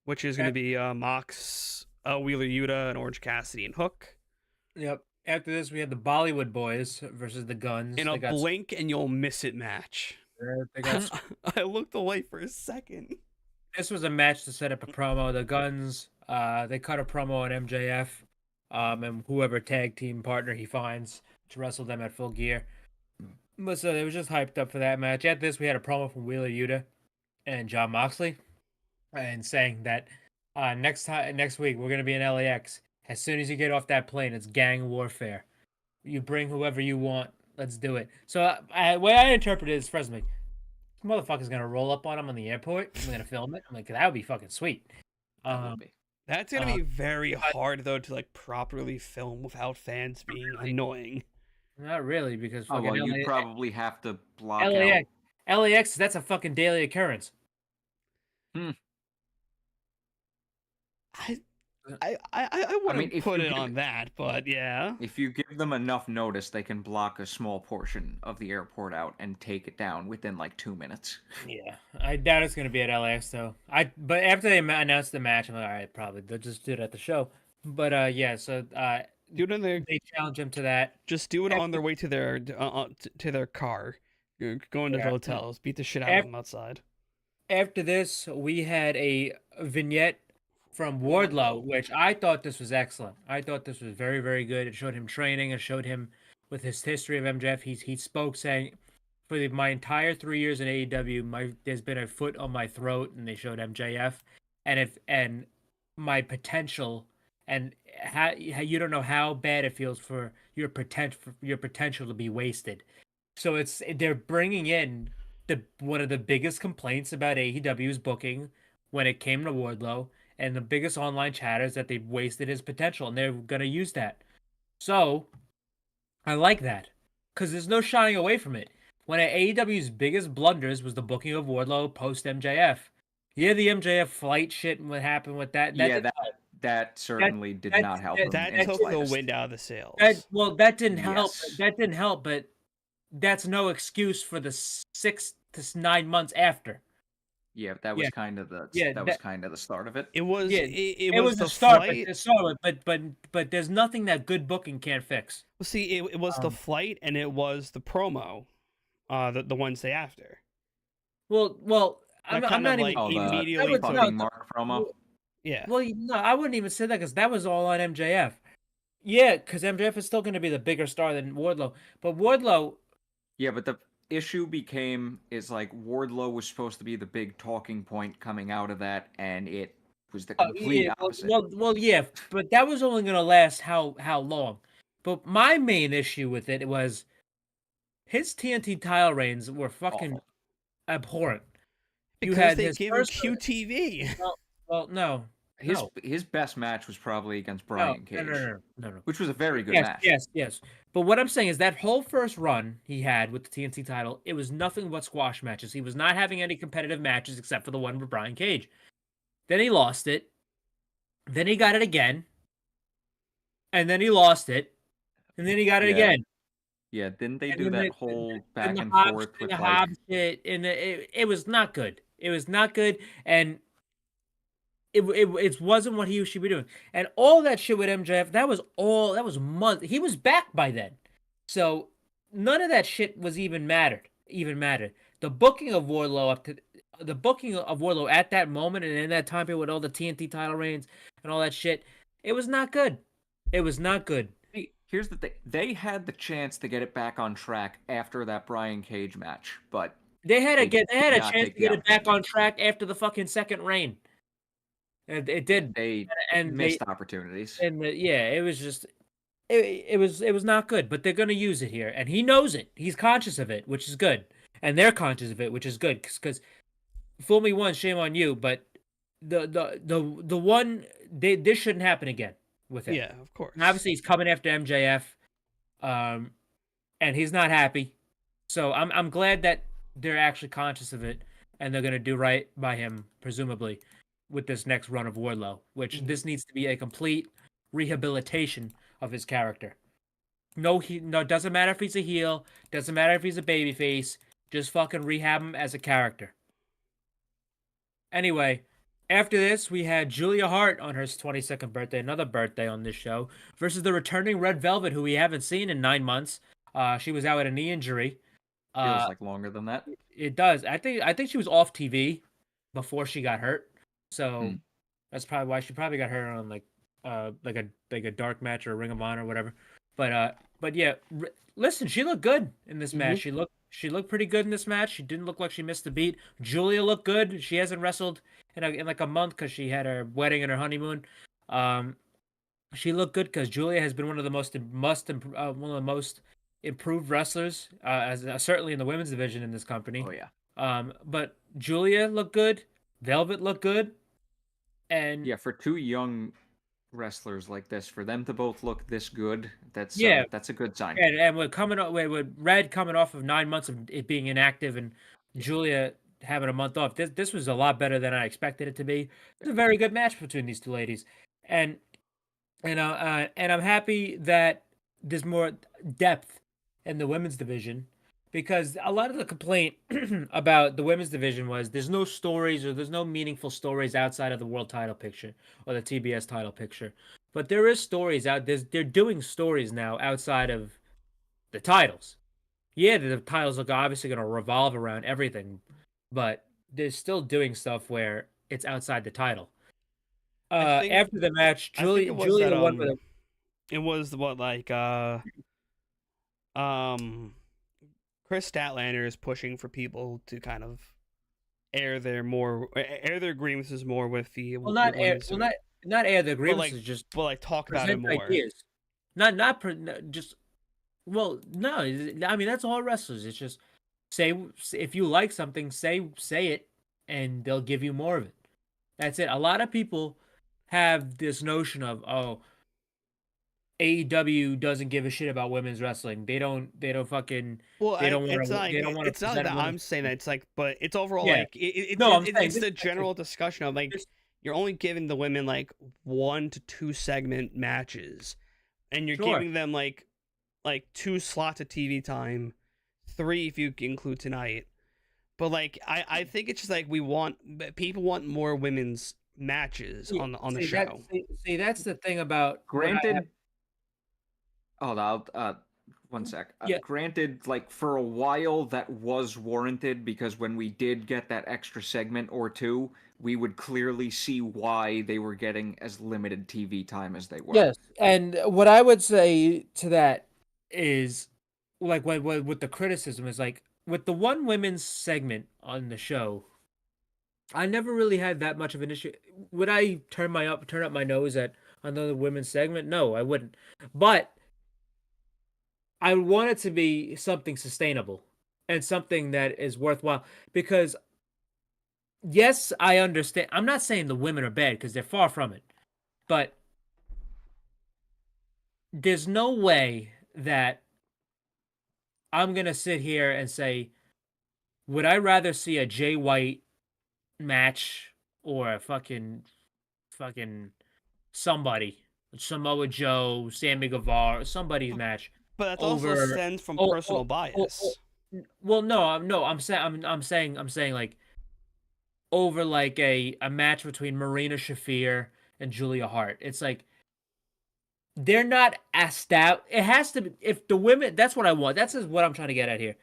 which is going to be Mox, Wheeler Yuta, and Orange Cassidy and Hook. Yep. After this, we had the Bollywood Boys versus the Guns. In a blink and you'll miss it match. I looked away for a second. This was a match to set up a promo. The Guns, they cut a promo on MJF, and whoever tag team partner he finds to wrestle them at Full Gear. But so they were just hyped up for that match. At this, we had a promo from Wheeler Yuta and Jon Moxley, and saying that next week we're gonna be in LAX. As soon as you get off that plane, it's gang warfare. You bring whoever you want. Let's do it. So the way I interpret it is, first, like, this motherfucker's gonna roll up on him on the airport. I'm gonna film it. I'm like, that would be fucking sweet. That's gonna be very hard though to like properly film without fans being annoying. Not really, because Oh, fucking well, you probably have to block out. LAX, that's a fucking daily occurrence. I wouldn't if put you it give on that, but yeah. If you give them enough notice, they can block a small portion of the airport out and take it down within like 2 minutes. Yeah, I doubt it's gonna be at LAX though. But after they announced the match, I'm like, all right, probably they'll just do it at the show. But yeah, so do it in their. They challenge him to that. Just do it on their way to their car. Go into the hotels, beat the shit out of them outside. After this, we had a vignette from Wardlow, which I thought this was excellent. I thought this was very, very good. It showed him training. It showed him with his history of MJF. He spoke saying, for my entire 3 years in AEW, there's been a foot on my throat, and they showed MJF, and my potential, and how you don't know how bad it feels for your potential to be wasted. So they're bringing in one of the biggest complaints about AEW's booking when it came to Wardlow. And the biggest online chatter is that they've wasted his potential, and they're going to use that. So, I like that. Because there's no shying away from it. One of AEW's biggest blunders was the booking of Wardlow post-MJF. Yeah, the MJF flight shit and what happened with that. That certainly did not help him. That took the wind out of the sails. That didn't help. That didn't help, but that's no excuse for the 6 to 9 months after. Yeah, that was kind of the start of it. It was Yeah, it was the the start, flight. but there's nothing that good booking can't fix. Well, see, it was the flight and it was the promo, the Wednesday after. Well, I'm That kind not of like even. immediately would- took. Fucking Mark promo. Yeah. Well, no, I wouldn't even say that because that was all on MJF. Yeah, because MJF is still going to be the bigger star than Wardlow, but Wardlow. Yeah, but the issue is like Wardlow was supposed to be the big talking point coming out of that, and it was the complete opposite. Well, yeah, but that was only going to last how long? But my main issue with it was his TNT title reigns were fucking abhorrent. Because they gave him QTV. Well, no. His best match was probably against Brian Cage. No. Which was a very good match. Yes. But what I'm saying is that whole first run he had with the TNT title, it was nothing but squash matches. He was not having any competitive matches except for the one with Brian Cage. Then he lost it. Then he got it again. And then he lost it. And then he got it again. Yeah, didn't they do that whole back and forth with like... shit? And it was not good. It was not good. And it wasn't what he should be doing. And all that shit with MJF, that was months. He was back by then. So none of that shit was even mattered. The booking of Wardlow at that moment and in that time period with all the TNT title reigns and all that shit, it was not good. It was not good. Here's the thing. They had the chance to get it back on track after that Brian Cage match, but they had a chance to get it back on track after the fucking second reign. It did. They missed opportunities. And it was just it was not good, but they're going to use it here and he knows it. He's conscious of it, which is good. And they're conscious of it, which is good cuz fool me once, shame on you, but the one this shouldn't happen again with him. Yeah, of course. And obviously he's coming after MJF and he's not happy. So I'm glad that they're actually conscious of it and they're going to do right by him presumably with this next run of Wardlow, which this needs to be a complete rehabilitation of his character. No, doesn't matter if he's a heel, doesn't matter if he's a babyface, just fucking rehab him as a character. Anyway, after this, we had Julia Hart on her 22nd birthday, another birthday on this show, versus the returning Red Velvet, who we haven't seen in 9 months. She was out with a knee injury. Feels like longer than that. It does. I think she was off TV before she got hurt. So that's probably why she probably got hurt on like a dark match or a Ring of Honor or whatever. But yeah, listen, she looked good in this match. She looked pretty good in this match. She didn't look like she missed a beat. Julia looked good. She hasn't wrestled in like a month because she had her wedding and her honeymoon. She looked good because Julia has been one of the most improved wrestlers, certainly in the women's division in this company. Oh yeah. But Julia looked good. Velvet looked good. And yeah, for two young wrestlers like this, for them to both look this good, that's a good sign. And with Red coming off of 9 months of it being inactive and Julia having a month off, this was a lot better than I expected it to be. It's a very good match between these two ladies, and I'm happy that there's more depth in the women's division. Because a lot of the complaint about the women's division was there's no stories or there's no meaningful stories outside of the world title picture or the TBS title picture. But there is stories out there. They're doing stories now outside of the titles. Yeah, the titles are obviously going to revolve around everything, but they're still doing stuff where it's outside the title. After the match, Julia won with it was what Chris Statlander is pushing for people to kind of air their grievances more with the not air their grievances, just talk about it more. Ideas. No, I mean that's all wrestlers. It's just say if you like something, say it, and they'll give you more of it. That's it. A lot of people have this notion of AEW doesn't give a shit about women's wrestling. They don't fucking. Well, they don't want to. It's not that I'm saying that. It's like, but it's overall it's the general discussion of like you're only giving the women like 1 to 2 segment matches, and you're giving them like 2 slots of TV time, 3 if you include tonight. But like, I think it's just like people want more women's matches on the show. See, that's the thing about Granted, hold on, one sec. Yeah. Granted, like for a while that was warranted because when we did get that extra segment or two, we would clearly see why they were getting as limited TV time as they were. Yes, and what I would say to that is, like, what with the criticism is like with the one women's segment on the show, I never really had that much of an issue. Would I turn up my nose at another women's segment? No, I wouldn't. But I would want it to be something sustainable and something that is worthwhile because yes, I understand. I'm not saying the women are bad because they're far from it. But there's no way that I'm going to sit here and say, would I rather see a Jay White match or a fucking somebody, Samoa Joe, Sammy Guevara, somebody's match? But that also stems from personal bias. Well, no, I'm saying like over like a match between Marina Shafir and Julia Hart. It's like they're not established. It has to be if the women. That's what I want. That's what I'm trying to get at here.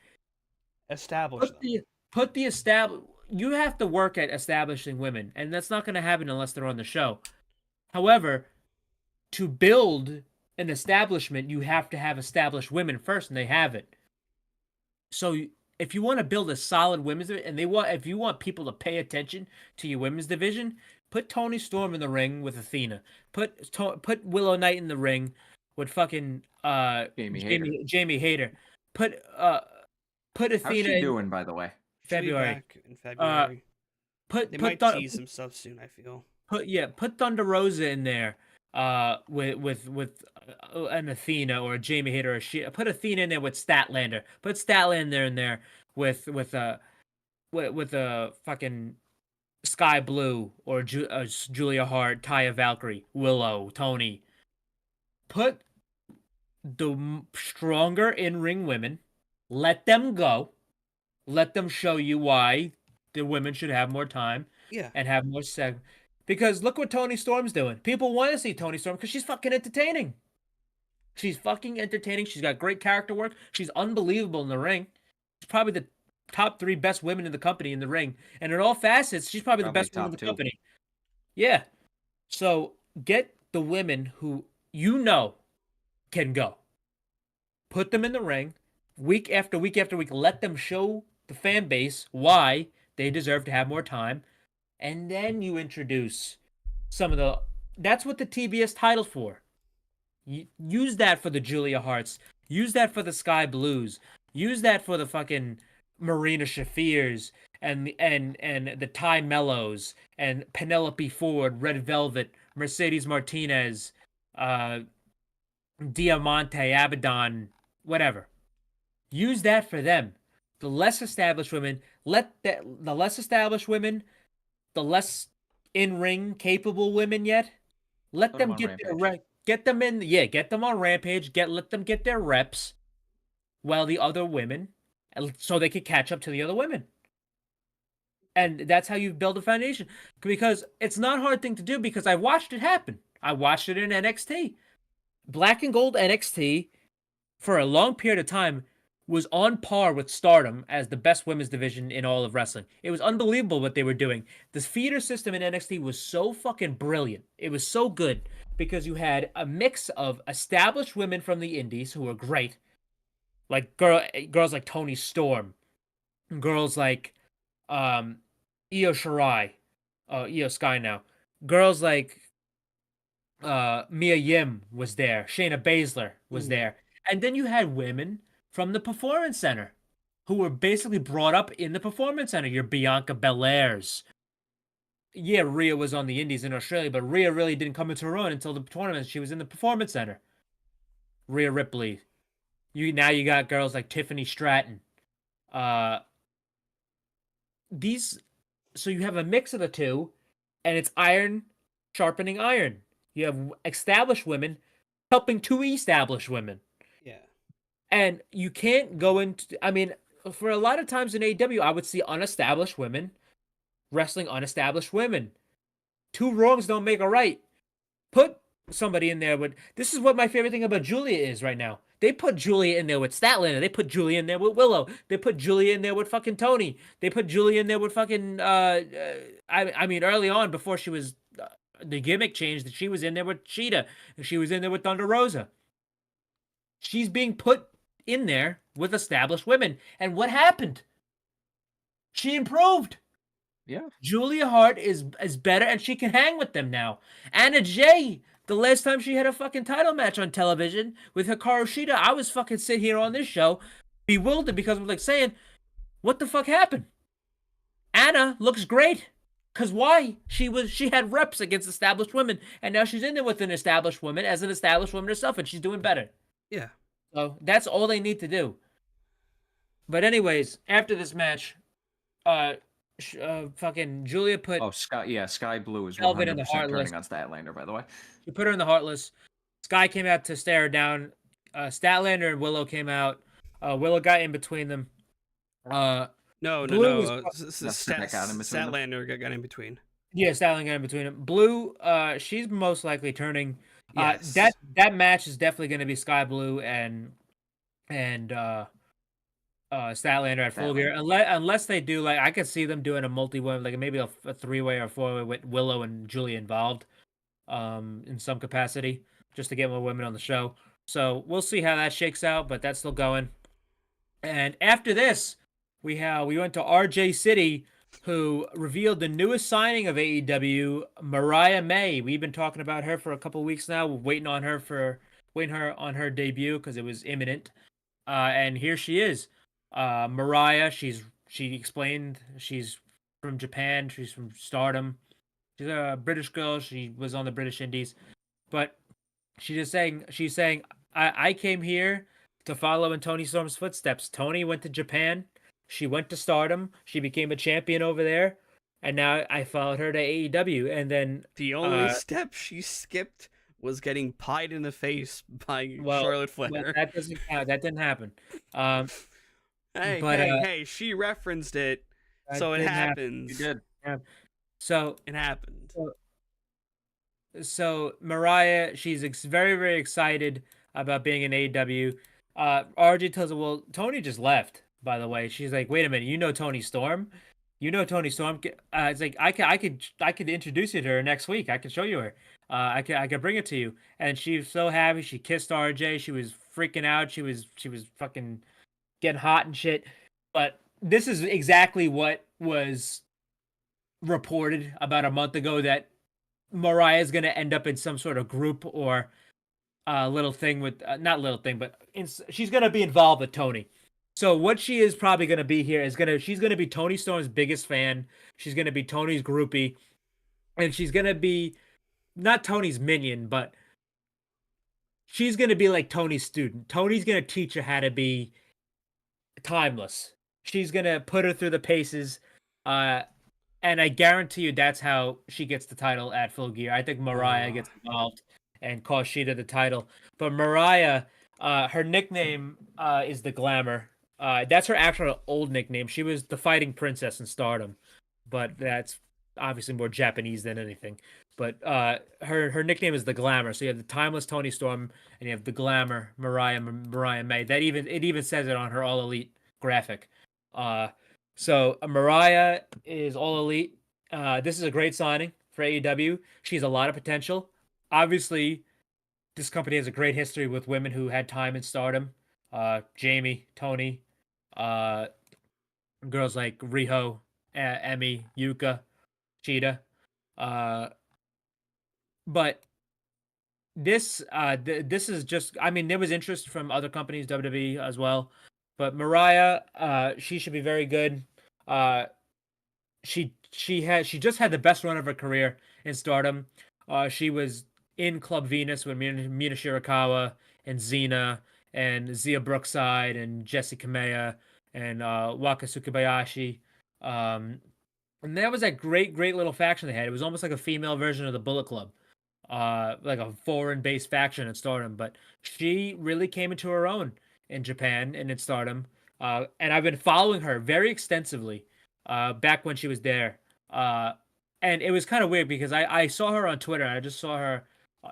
Establish them. Put the establish. You have to work at establishing women, and that's not going to happen unless they're on the show. However, to build an establishment, you have to have established women first, and they haven't. So if you want to build a solid women's and if you want people to pay attention to your women's division, put Toni Storm in the ring with Athena. Put Willow Knight in the ring with fucking Jamie Hayter. Put Athena. How's she doing, by the way? February. In February. They might tease some stuff soon, I feel. Put Thunder Rosa in there. With an Athena or a Jamie Hayter or she. Put Athena in there with Statlander. Put Statlander in there with a fucking Sky Blue or Julia Hart, Taya Valkyrie, Willow, Tony. Put the stronger in-ring women. Let them go. Let them show you why the women should have more time. Yeah. And have more segments. Because look what Toni Storm's doing. People want to see Toni Storm because she's fucking entertaining. She's fucking entertaining. She's got great character work. She's unbelievable in the ring. She's probably the top 3 best women in the company in the ring. And in all facets, she's probably the best woman in the company. Yeah. So get the women who you know can go. Put them in the ring week after week after week. Let them show the fan base why they deserve to have more time. And then you introduce some of the... That's what the TBS title's for. Use that for the Julia Harts. Use that for the Sky Blues. Use that for the fucking Marina Shafirs and the Ty Mellows and Penelope Ford, Red Velvet, Mercedes Martinez, Diamante, Abaddon, whatever. Use that for them. The less established women, the less established women, the less in-ring capable women yet, let them get them on Rampage, let them get their reps while the other women, so they could catch up to the other women. And that's how you build a foundation. Because it's not a hard thing to do because I watched it happen. I watched it in NXT. Black and Gold NXT, for a long period of time, was on par with Stardom as the best women's division in all of wrestling. It was unbelievable what they were doing. This feeder system in NXT was so fucking brilliant. It was so good because you had a mix of established women from the indies who were great. Like girls like Toni Storm. Girls like Io Shirai. Io Sky now. Girls like Mia Yim was there. Shayna Baszler was there. And then you had women from the Performance Center, who were basically brought up in the Performance Center. Your Bianca Belairs. Yeah, Rhea was on the Indies in Australia, but Rhea really didn't come into her own until the tournament. She was in the Performance Center. Rhea Ripley. You got girls like Tiffany Stratton. So you have a mix of the two, and it's iron sharpening iron. You have established women helping to establish women. Yeah. And you can't go into... I mean, for a lot of times in AEW, I would see unestablished women wrestling unestablished women. Two wrongs don't make a right. Put somebody in there with. This is what my favorite thing about Julia is right now. They put Julia in there with Statlander. They put Julia in there with Willow. They put Julia in there with fucking Tony. They put Julia in there with fucking. I mean, early on before she was the gimmick changed, that she was in there with Shida. She was in there with Thunder Rosa. She's being put in there with established women, and what happened? She improved. Yeah. Julia Hart is better, and she can hang with them now. Anna Jay, the last time she had a fucking title match on television with Hikaru Shida, I was fucking sitting here on this show bewildered because I'm like saying, what the fuck happened? Anna looks great. Cause why? She had reps against established women, and now she's in there with an established woman as an established woman herself, and she's doing better. Yeah. So that's all they need to do. But anyways, after this match, fucking Julia put Sky Blue is Velvet in 100% the Heartless. turning on Statlander, by the way. She put her in the Heartless. Sky came out to stare her down. Statlander and Willow came out. Willow got in between them. No. Blue was- Statlander got in between. Yeah, Statlander got in between them. Blue, she's most likely turning. Yes. That match is definitely going to be Sky Blue and Statlander at Full Gear, unless they do, like, I could see them doing a multi-way, like maybe a three-way or four-way with Willow and Julia involved, in some capacity, just to get more women on the show. So we'll see how that shakes out, but that's still going. And after this, we went to RJ City, who revealed the newest signing of AEW, Mariah May. We've been talking about her for a couple weeks now. We're waiting on her on her debut because it was imminent. And here she is. Mariah, she explained she's from Japan, she's from Stardom. She's a British girl, she was on the British Indies. But she's saying, I came here to follow in Toni Storm's footsteps. Toni went to Japan, she went to Stardom, she became a champion over there, and now I followed her to AEW. And then the only step she skipped was getting pied in the face by Charlotte Flair. That doesn't count. That didn't happen. Hey, she referenced it, so it happens. You did. Yeah. So it happened. So Mariah, she's very, very excited about being in AEW. RJ tells her, well, Toni just left, by the way. She's like, wait a minute, you know Toni Storm? You know Toni Storm? It's like, I could introduce you to her next week. I could show you her. I could bring it to you. And she was so happy. She kissed RJ. She was freaking out. She was fucking getting hot and shit. But this is exactly what was reported about a month ago, that Mariah is going to end up in some sort of group or little thing with not little thing, but she's going to be involved with Toni. So what she is probably going to be here is she's going to be Toni Storm's biggest fan. She's going to be Toni's groupie, and she's going to be not Toni's minion, but she's going to be like Toni's student. Toni's going to teach her how to be timeless. She's going to put her through the paces, and I guarantee you that's how she gets the title at Full Gear. I think Mariah gets involved and costs Shida the title. But Mariah, her nickname is the Glamour. That's her actual old nickname. She was the Fighting Princess in Stardom, but that's obviously more Japanese than anything. But her nickname is the Glamour. So you have the timeless Toni Storm, and you have the Glamour Mariah May. It even says it on her All Elite graphic. So Mariah is All Elite. This is a great signing for AEW. She has a lot of potential. Obviously, this company has a great history with women who had time in Stardom. Jamie, Toni, girls like Riho, Emi, Yuka, Cheetah. But this is just, I mean, there was interest from other companies, WWE as well. But Mariah, she should be very good. She just had the best run of her career in Stardom. She was in Club Venus with Mina Shirakawa and Xena and Zia Brookside and Jessie Kamea and Waka Tsukubayashi. And that was that great little faction they had. It was almost like a female version of the Bullet Club. Like a foreign-based faction in Stardom. But she really came into her own in Japan and in Stardom. And I've been following her very extensively back when she was there. And it was kind of weird because I saw her on Twitter. And I just saw her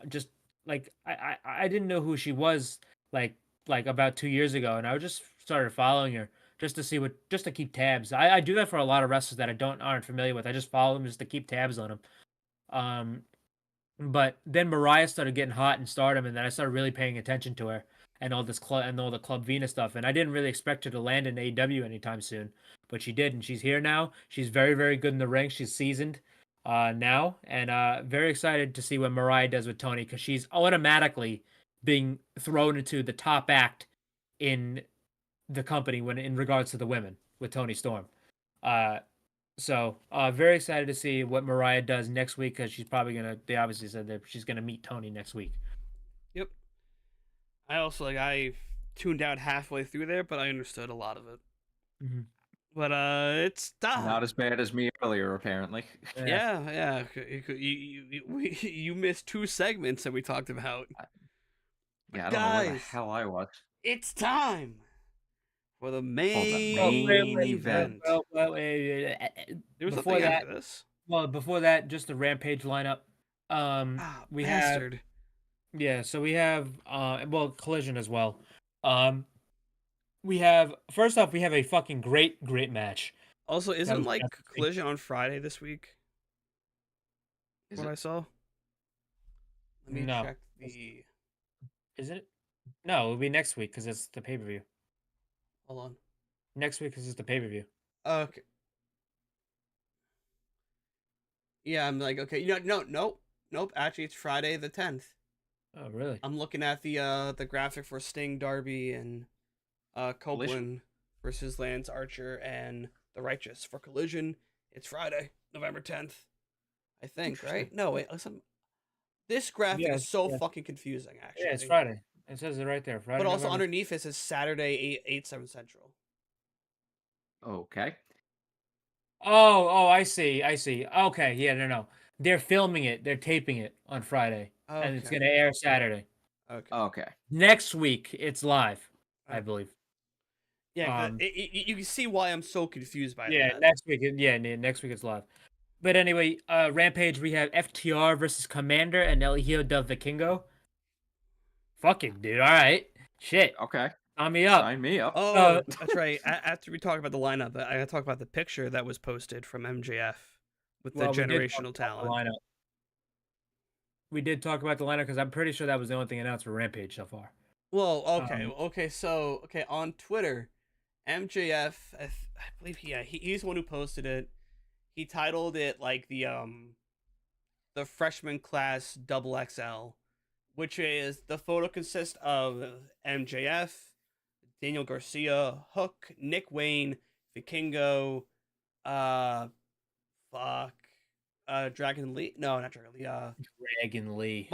just like I didn't know who she was like about 2 years ago, and I just started following her just to see just to keep tabs. I do that for a lot of wrestlers that aren't familiar with. I just follow them just to keep tabs on them. But then Mariah started getting hot in Stardom, and then I started really paying attention to her and all this club and all the Club Venus stuff. And I didn't really expect her to land in AEW anytime soon, but she did, and she's here now. She's very, very good in the ring. She's seasoned now, and very excited to see what Mariah does with Toni, because she's automatically being thrown into the top act in the company when in regards to the women with Toni Storm. So very excited to see what Mariah does next week, because she's probably gonna. They obviously said that she's gonna meet Toni next week. Yep. I also I tuned out halfway through there, but I understood a lot of it. Mm-hmm. But it's done. Not as bad as me earlier, apparently. Yeah. You missed 2 segments that we talked about. Yeah, I don't know where the hell I was. It's time for the main event. There was before nothing that, after this. Well, before that, just the Rampage lineup. We bastard. So we have Collision as well. We have first off, we have a fucking great match. Also, isn't Collision on Friday this week? Is what it? I saw. Let me check the. Is it? No, it'll be next week because it's the pay-per-view. Hold on. Next week because it's the pay-per-view. Okay. Yeah, I'm like, okay, nope. Actually, it's Friday the 10th. Oh, really? I'm looking at the graphic for Sting, Darby, and Copeland versus Lance Archer and the Righteous. For Collision, it's Friday, November 10th. I think, right? No, wait, listen. This graphic is so fucking confusing, actually. Yeah, it's Friday. It says it right there. Friday. But also underneath it says Saturday, 8/7 Central. Okay. Oh, I see. Okay, yeah, no. They're filming it. They're taping it on Friday, and it's gonna air Saturday. Okay. Next week, it's live, I believe. Yeah, you can see why I'm so confused by that. Yeah, next week. Yeah, next week it's live. But anyway, Rampage, we have FTR versus Commander and El Hijo del Vikingo. Fucking dude, all right. Shit. Okay. Sign me up. Sign me up. Oh, that's right. After we talk about the lineup, I gotta talk about the picture that was posted from MJF with the generational talent. We did talk about the lineup because I'm pretty sure that was the only thing announced for Rampage so far. Well, okay. On Twitter, MJF, I believe he's the one who posted it. He titled it like the freshman class double XL, which is the photo consists of MJF, Daniel Garcia, Hook, Nick Wayne, Vikingo, Dragon Lee. No, not Dragon Lee. Dragon Lee.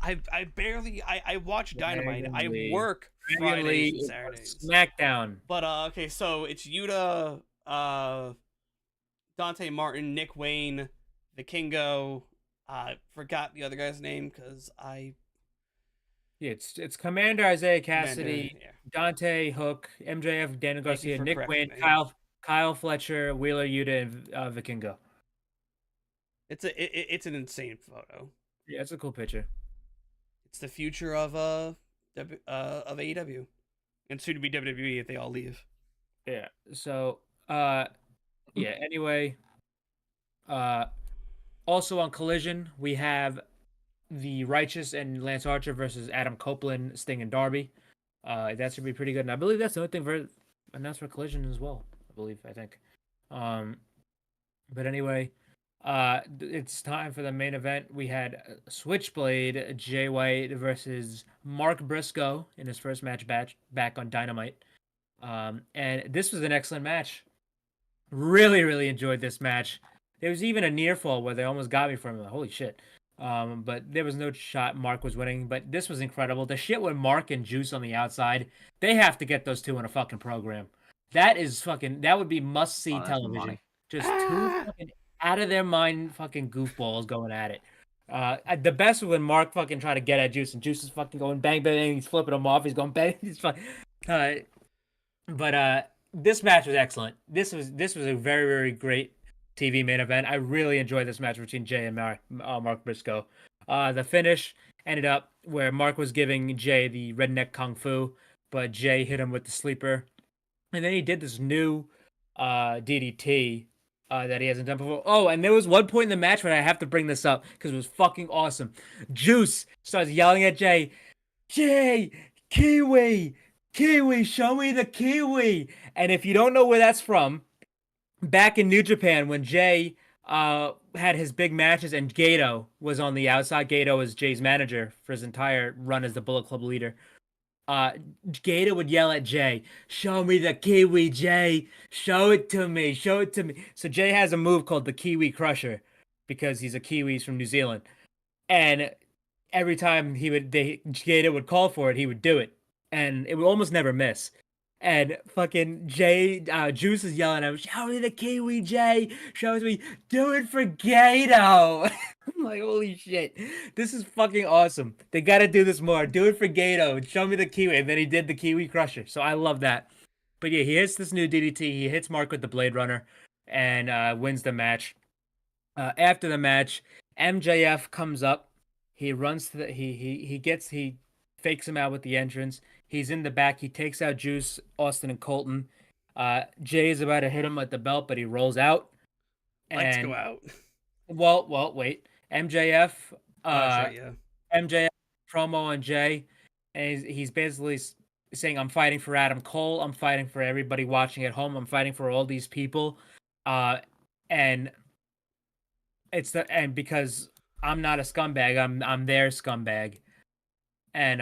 I barely watch Dynamite. Dragon Lee. I work Dragon Fridays Lee and Saturdays. SmackDown. But okay, so it's Yuta, Dante Martin, Nick Wayne, Vikingo. Forgot the other guy's name because I. Yeah, it's Commander Isaiah Cassidy, Dante Hook, MJF, Daniel Garcia, Nick Wayne, Kyle Fletcher, Wheeler Yuta, and Vikingo. It's an insane photo. Yeah, it's a cool picture. It's the future of AEW, and soon to be WWE if they all leave. Yeah. So anyway, also on Collision we have the Righteous and Lance Archer versus Adam Copeland, Sting, and Darby. That should be pretty good, and I believe that's the only thing announced for Collision as well. I think. But anyway, it's time for the main event. We had Switchblade Jay White versus Mark Briscoe in his first match back on Dynamite. And this was an excellent match. Really, really enjoyed this match. There was even a near fall where they almost got me from it. Holy shit. But there was no shot Mark was winning. But this was incredible. The shit with Mark and Juice on the outside, they have to get those two in a fucking program. That would be must-see television. Just two fucking out of their mind fucking goofballs going at it. The best was when Mark fucking tried to get at Juice, and Juice is fucking going bang bang. He's flipping him off. He's going bang. He's fine. But this match was excellent. This was a very, very great TV main event. I really enjoyed this match between Jay and Mark Briscoe. The finish ended up where Mark was giving Jay the redneck kung fu, but Jay hit him with the sleeper, and then he did this new DDT that he hasn't done before. Oh, and there was one point in the match where I have to bring this up because it was fucking awesome. Juice starts yelling at Jay, "Jay, Kiwi, Kiwi, show me the Kiwi." And if you don't know where that's from, back in New Japan when Jay had his big matches and Gato was on the outside. Gato was Jay's manager for his entire run as the Bullet Club leader. Gato would yell at Jay, "Show me the Kiwi, Jay. Show it to me. Show it to me." So Jay has a move called the Kiwi Crusher because he's a Kiwi, he's from New Zealand. And every time Gato would call for it, he would do it. And it would almost never miss. And fucking Juice is yelling at him, "Show me the Kiwi, Jay. Show it to me. Do it for Gato." I'm like, holy shit. This is fucking awesome. They got to do this more. Do it for Gato. Show me the Kiwi. And then he did the Kiwi Crusher. So I love that. But yeah, he hits this new DDT. He hits Mark with the Blade Runner and wins the match. After the match, MJF comes up. He runs to he fakes him out with the entrance. He's in the back. He takes out Juice, Austin, and Colton. Jay is about to hit him with the belt, but he rolls out. Let's go out. Well, wait. MJF, Right, yeah. MJF promo on Jay, and he's basically saying, "I'm fighting for Adam Cole. I'm fighting for everybody watching at home. I'm fighting for all these people, and because I'm not a scumbag. I'm their scumbag." And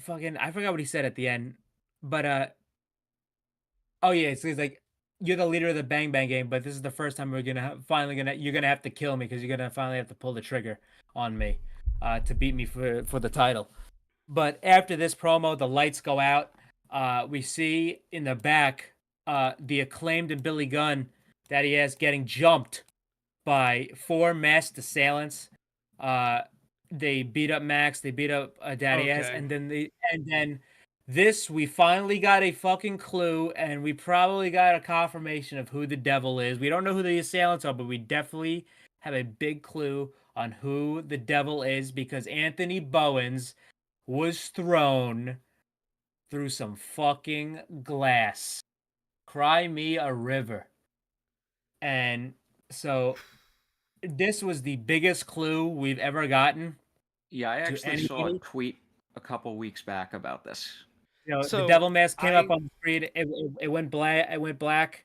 fucking, I forgot what he said at the end, but oh yeah, it's like, "You're the leader of the Bang Bang game, but this is the first time you're gonna have to kill me because you're gonna finally have to pull the trigger on me, to beat me for the title." But after this promo, the lights go out. We see in the back, the Acclaimed and Billy Gunn that he has getting jumped by 4 masked assailants. They beat up Max, they beat up Daddy Ass, and then we finally got a fucking clue, and we probably got a confirmation of who the devil is. We don't know who the assailants are, but we definitely have a big clue on who the devil is because Anthony Bowens was thrown through some fucking glass. Cry me a river. And so this was the biggest clue we've ever gotten. Yeah, I actually saw a tweet a couple weeks back about this. The devil mask came up on the screen. It went black.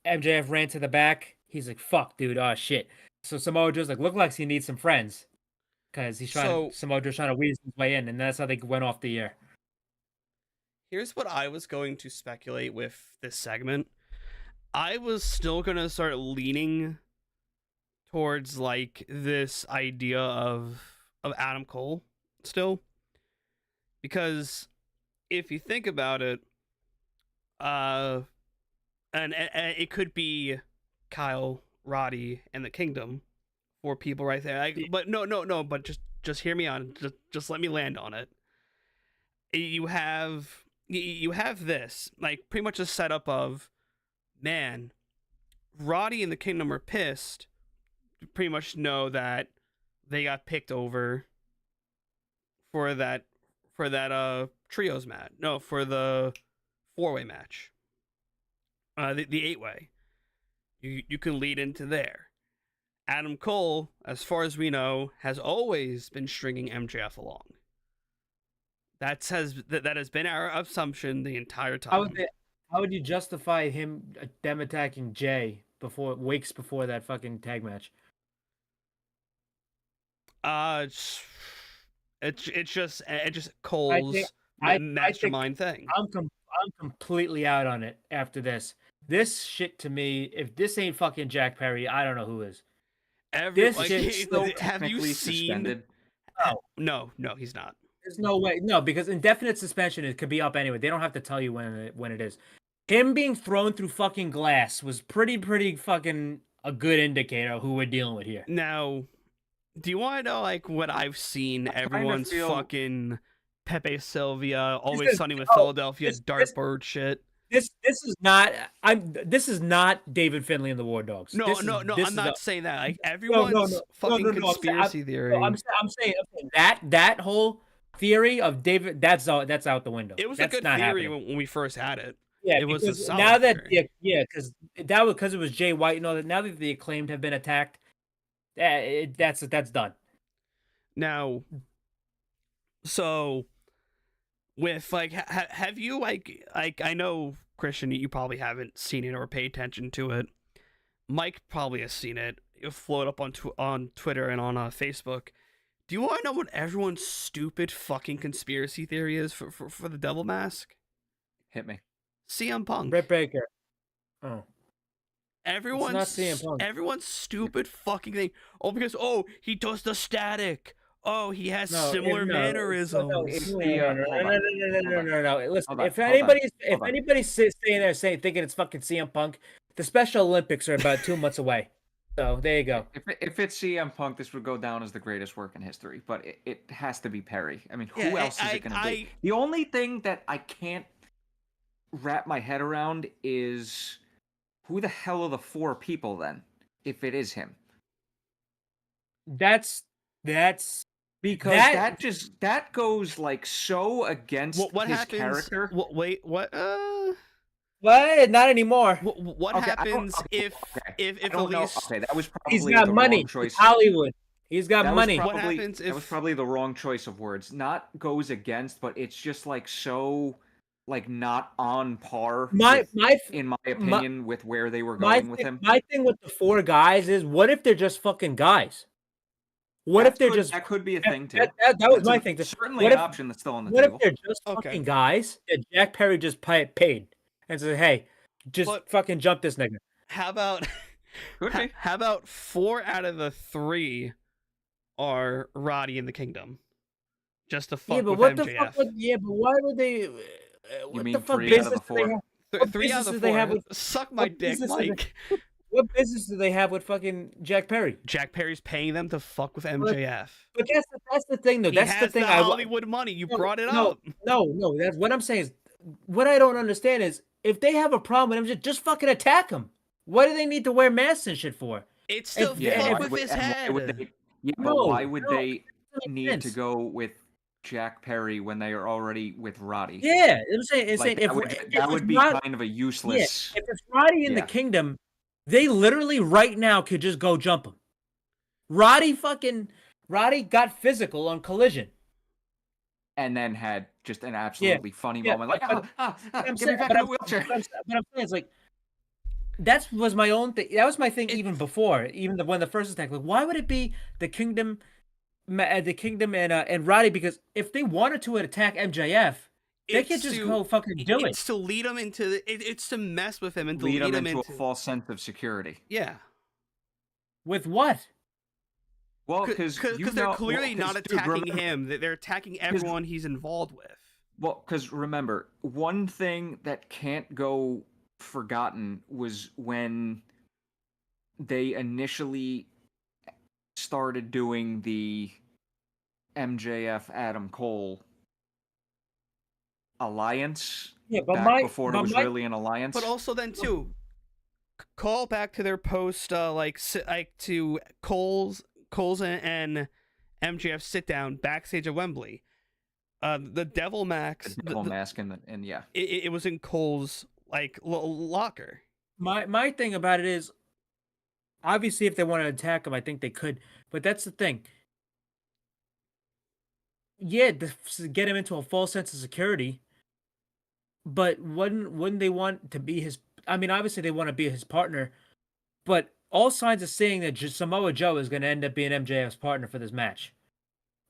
MJF ran to the back. He's like, "Fuck, dude. Oh shit." So Samoa Joe's like, "Look like he needs some friends," because Samoa Joe's trying to weasel his way in, and that's how they went off the air. Here's what I was going to speculate with this segment. I was still gonna start leaning towards like this idea of Adam Cole still, because if you think about it, and it could be Kyle, Roddy, and the Kingdom, 4 people right there. But no. But just hear me on. Just let me land on it. You have this like pretty much a setup of, man, Roddy and the Kingdom are pissed. Pretty much know that they got picked over for that trios match. No, for the 4-way match. The 8-way. You can lead into there. Adam Cole, as far as we know, has always been stringing MJF along. That has been our assumption the entire time. How would you justify them attacking Jay weeks before that fucking tag match? It's just Cole's mastermind thing. I'm completely out on it after this. This shit to me, if this ain't fucking Jack Perry, I don't know who is. Have you seen? Suspended? No, he's not. There's no way. No, because indefinite suspension, it could be up anyway. They don't have to tell you when it is. Him being thrown through fucking glass was pretty fucking a good indicator of who we're dealing with here. Now, do you want to know like what I've seen? Everyone's fucking Pepe Sylvia, Always Sunny with Philadelphia, Dartbird shit. This is not David Finlay and the War Dogs. No, I'm not saying that. Like everyone's fucking conspiracy theory. I'm saying that whole theory of David, that's out the window. It was that's a good theory when we first had it. Yeah, it was a solid now that theory. because it was Jay White and all that. Now that the Acclaimed have been attacked, that's done. Now, so with like, have you like I know Christian, you probably haven't seen it or paid attention to it. Mike probably has seen it. It'll float up on Twitter and on Facebook. Do you want to know what everyone's stupid fucking conspiracy theory is for the Devil Mask? Hit me. CM Punk. Britt Baker. Oh. Everyone's stupid fucking thing. Oh, because he does the static. Oh, he has similar mannerisms. No. Listen, if anybody's saying there thinking it's fucking CM Punk, the Special Olympics are about 2 months away. So there you go. If it's CM Punk, this would go down as the greatest work in history. But it has to be Perry. I mean, who else is it going to be? The only thing that I can't wrap my head around is who the hell are the 4 people then? If it is him, that's because that goes like so against his character. Wait, what? What? Not anymore. What happens if Elise? Okay, that was probably he's got money. Choice. Hollywood. He's got money. What happens if that was probably the wrong choice of words? Not goes against, but it's just like so, like not on par. In my opinion, with where they were going with him. My thing with the 4 guys is, what if they're just fucking guys? What if they're just? That could be a thing too. That was my thing. Certainly an option that's still on the table. What if they're just fucking guys that Jack Perry just paid and said, "Hey, just fucking jump this nigga"? How about? How about 4 out of the 3 are Roddy in the Kingdom? Just to fuck with MJF. But why would they? You mean 3 out of the 4? 3 out of the 4. Suck my dick, Mike. What business do they have with fucking Jack Perry? Jack Perry's paying them to fuck with MJF. But that's the thing, though. That's the thing. Hollywood money. You brought it up. No. That's what I'm saying. Is what I don't understand is if they have a problem with him, just fucking attack him. What do they need to wear masks and shit for? It's still fuck with his head. Why would they need to go with Jack Perry when they are already with Roddy? Yeah, I'm saying that would be kind of a useless. Yeah, if it's Roddy in the Kingdom, they literally right now could just go jump him. Roddy got physical on Collision. And then had just an absolutely funny moment. Like, get me back in the wheelchair. But I'm saying, it's like, that was my own thing. That was my thing even before, when the first attack. Like, why would it be the Kingdom and Roddy? Because if they wanted to attack MJF, they could just go fucking do it. It's to lead him into it's to mess with him and to lead him into a false sense of security. Yeah. With what? Well, because they're clearly not attacking him. They're attacking everyone he's involved with. Well, because remember, one thing that can't go forgotten was when they initially started doing the MJF Adam Cole alliance before it was really an alliance. But also then too, call back to their post to Cole's and MJF sit down backstage at Wembley. The Devil Mask. The Devil Mask and yeah. It was in Cole's locker. My thing about it is, obviously, if they want to attack him, I think they could. But that's the thing. Yeah, to get him into a false sense of security. But wouldn't they want to be his? I mean, obviously they want to be his partner. But all signs are saying that Samoa Joe is going to end up being MJF's partner for this match.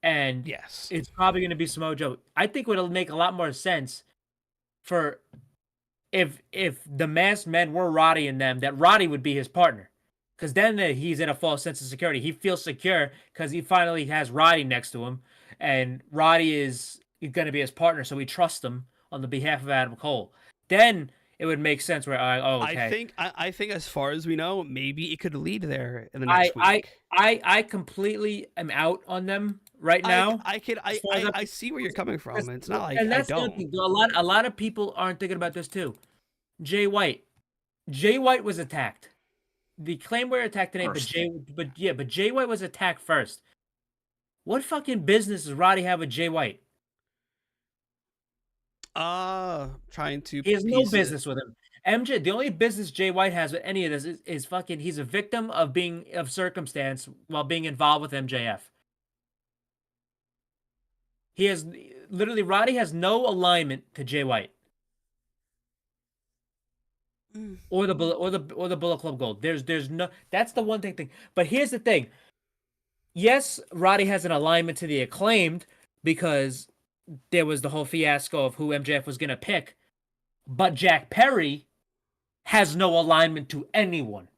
And yes, it's probably going to be Samoa Joe. I think it'll make a lot more sense for if the masked men were Roddy and them, that Roddy would be his partner. Because then he's in a false sense of security. He feels secure because he finally has Roddy next to him. And Roddy is going to be his partner, so he trusts him on the behalf of Adam Cole. Then, it would make sense. Where okay. I think as far as we know, maybe it could lead there in the next week. I completely am out on them right now. I see where you're coming from. It's not like and that's I don't. A lot of people aren't thinking about this too. Jay White was attacked. The claim were attacked today, but Jay White was attacked first. What fucking business does Roddy have with Jay White? Trying to. He has no business with him. MJ, the only business Jay White has with any of this is fucking. He's a victim of circumstance while being involved with MJF. Roddy has no alignment to Jay White. Or the Bullet Club Gold. There's no. That's the one thing. But here's the thing. Yes, Roddy has an alignment to the Acclaimed because there was the whole fiasco of who MJF was gonna pick. But Jack Perry has no alignment to anyone.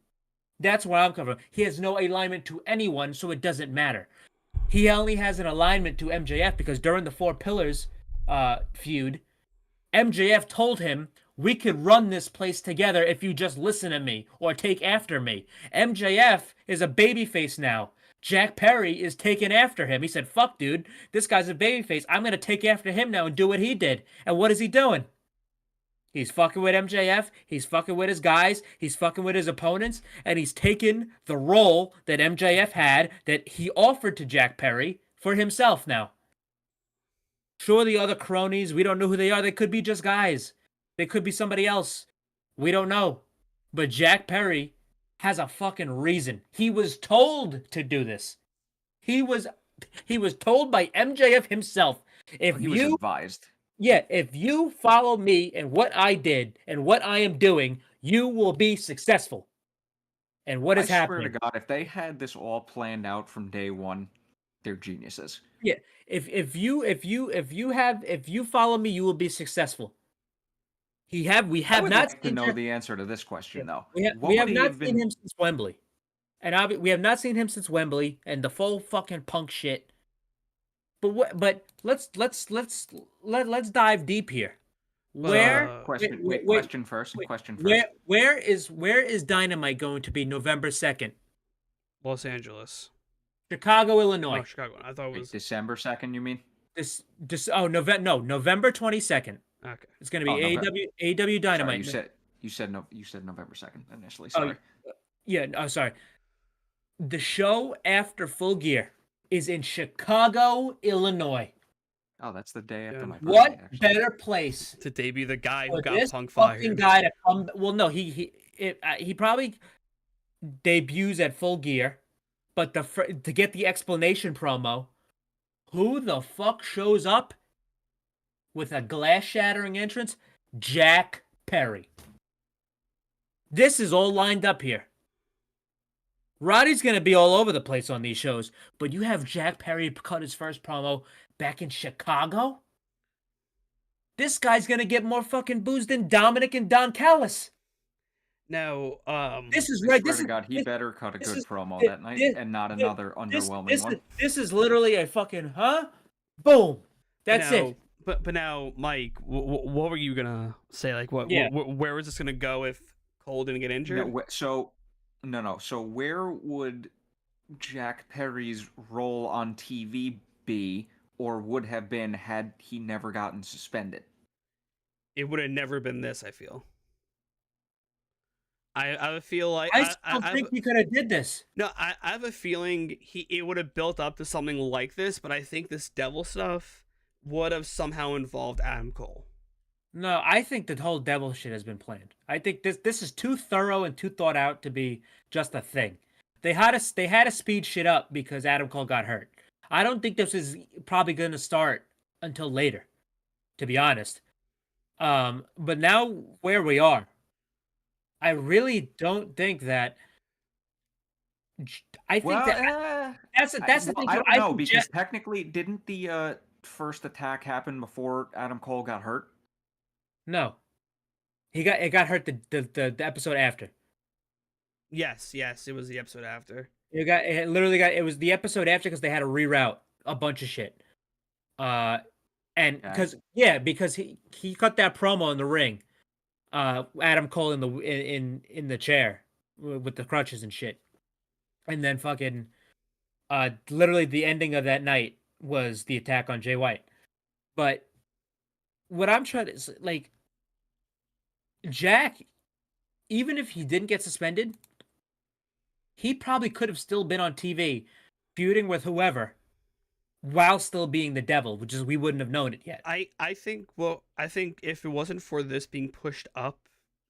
That's where I'm coming from. He has no alignment to anyone, so it doesn't matter. He only has an alignment to MJF because during the Four Pillars feud, MJF told him, we could run this place together if you just listen to me or take after me. MJF is a babyface now. Jack Perry is taking after him. He said, fuck, dude, this guy's a babyface. I'm going to take after him now and do what he did. And what is he doing? He's fucking with MJF. He's fucking with his guys. He's fucking with his opponents. And he's taken the role that MJF had that he offered to Jack Perry for himself now. Sure, the other cronies, we don't know who they are. They could be just guys. They could be somebody else. We don't know. But Jack Perry has a fucking reason. He was told to do this. He was told by MJF himself. He was advised. Yeah, if you follow me and what I did and what I am doing, you will be successful. And what is happening? I swear to God, if they had this all planned out from day one, they're geniuses. Yeah, if you follow me, you will be successful. We have not like to know the answer to this question though. We have not seen him since Wembley, and we have not seen him since Wembley and the full fucking Punk shit. But let's dive deep here. Question first. Where is Dynamite going to be November 2nd? Los Angeles. Chicago, Illinois. Oh, Chicago. I thought it was December 2nd, you mean? November 22nd. Okay. It's going to be AEW Dynamite. Sorry, you said November 2nd initially. Sorry. Sorry. The show after Full Gear is in Chicago, Illinois. Oh, that's the day after my birthday. What better place to debut the guy who got Punk fired? Guy to come. Well, no, he probably debuts at Full Gear, but to get the explanation promo, who the fuck shows up with a glass-shattering entrance? Jack Perry. This is all lined up here. Roddy's going to be all over the place on these shows, but you have Jack Perry cut his first promo back in Chicago? This guy's going to get more fucking booze than Dominic and Don Callis. Now, this is right. He better cut a good promo that night and not another underwhelming one. This is literally a fucking, boom. That's it. But now, Mike, what were you going to say? Like, where was this going to go if Cole didn't get injured? No. So where would Jack Perry's role on TV be or would have been had he never gotten suspended? It would have never been this, I feel. I feel like... I think he could have did this. No, I have a feeling it would have built up to something like this, but I think this devil stuff would have somehow involved Adam Cole. No, I think the whole devil shit has been planned. I think this is too thorough and too thought out to be just a thing. They had to speed shit up because Adam Cole got hurt. I don't think this is probably going to start until later, to be honest. But now where we are, I really don't think that. I think that's the thing. I don't know because technically, didn't the first attack happen before Adam Cole got hurt? No, it got hurt the episode after. Yes, it was the episode after. It was the episode after because they had to reroute a bunch of shit. And because he cut that promo in the ring Adam Cole in the chair with the crutches and shit, and then fucking literally the ending of that night was the attack on Jay White. But what I'm trying to like, Jack, even if he didn't get suspended, he probably could have still been on TV feuding with whoever while still being the devil, which is we wouldn't have known it yet. I think if it wasn't for this being pushed up,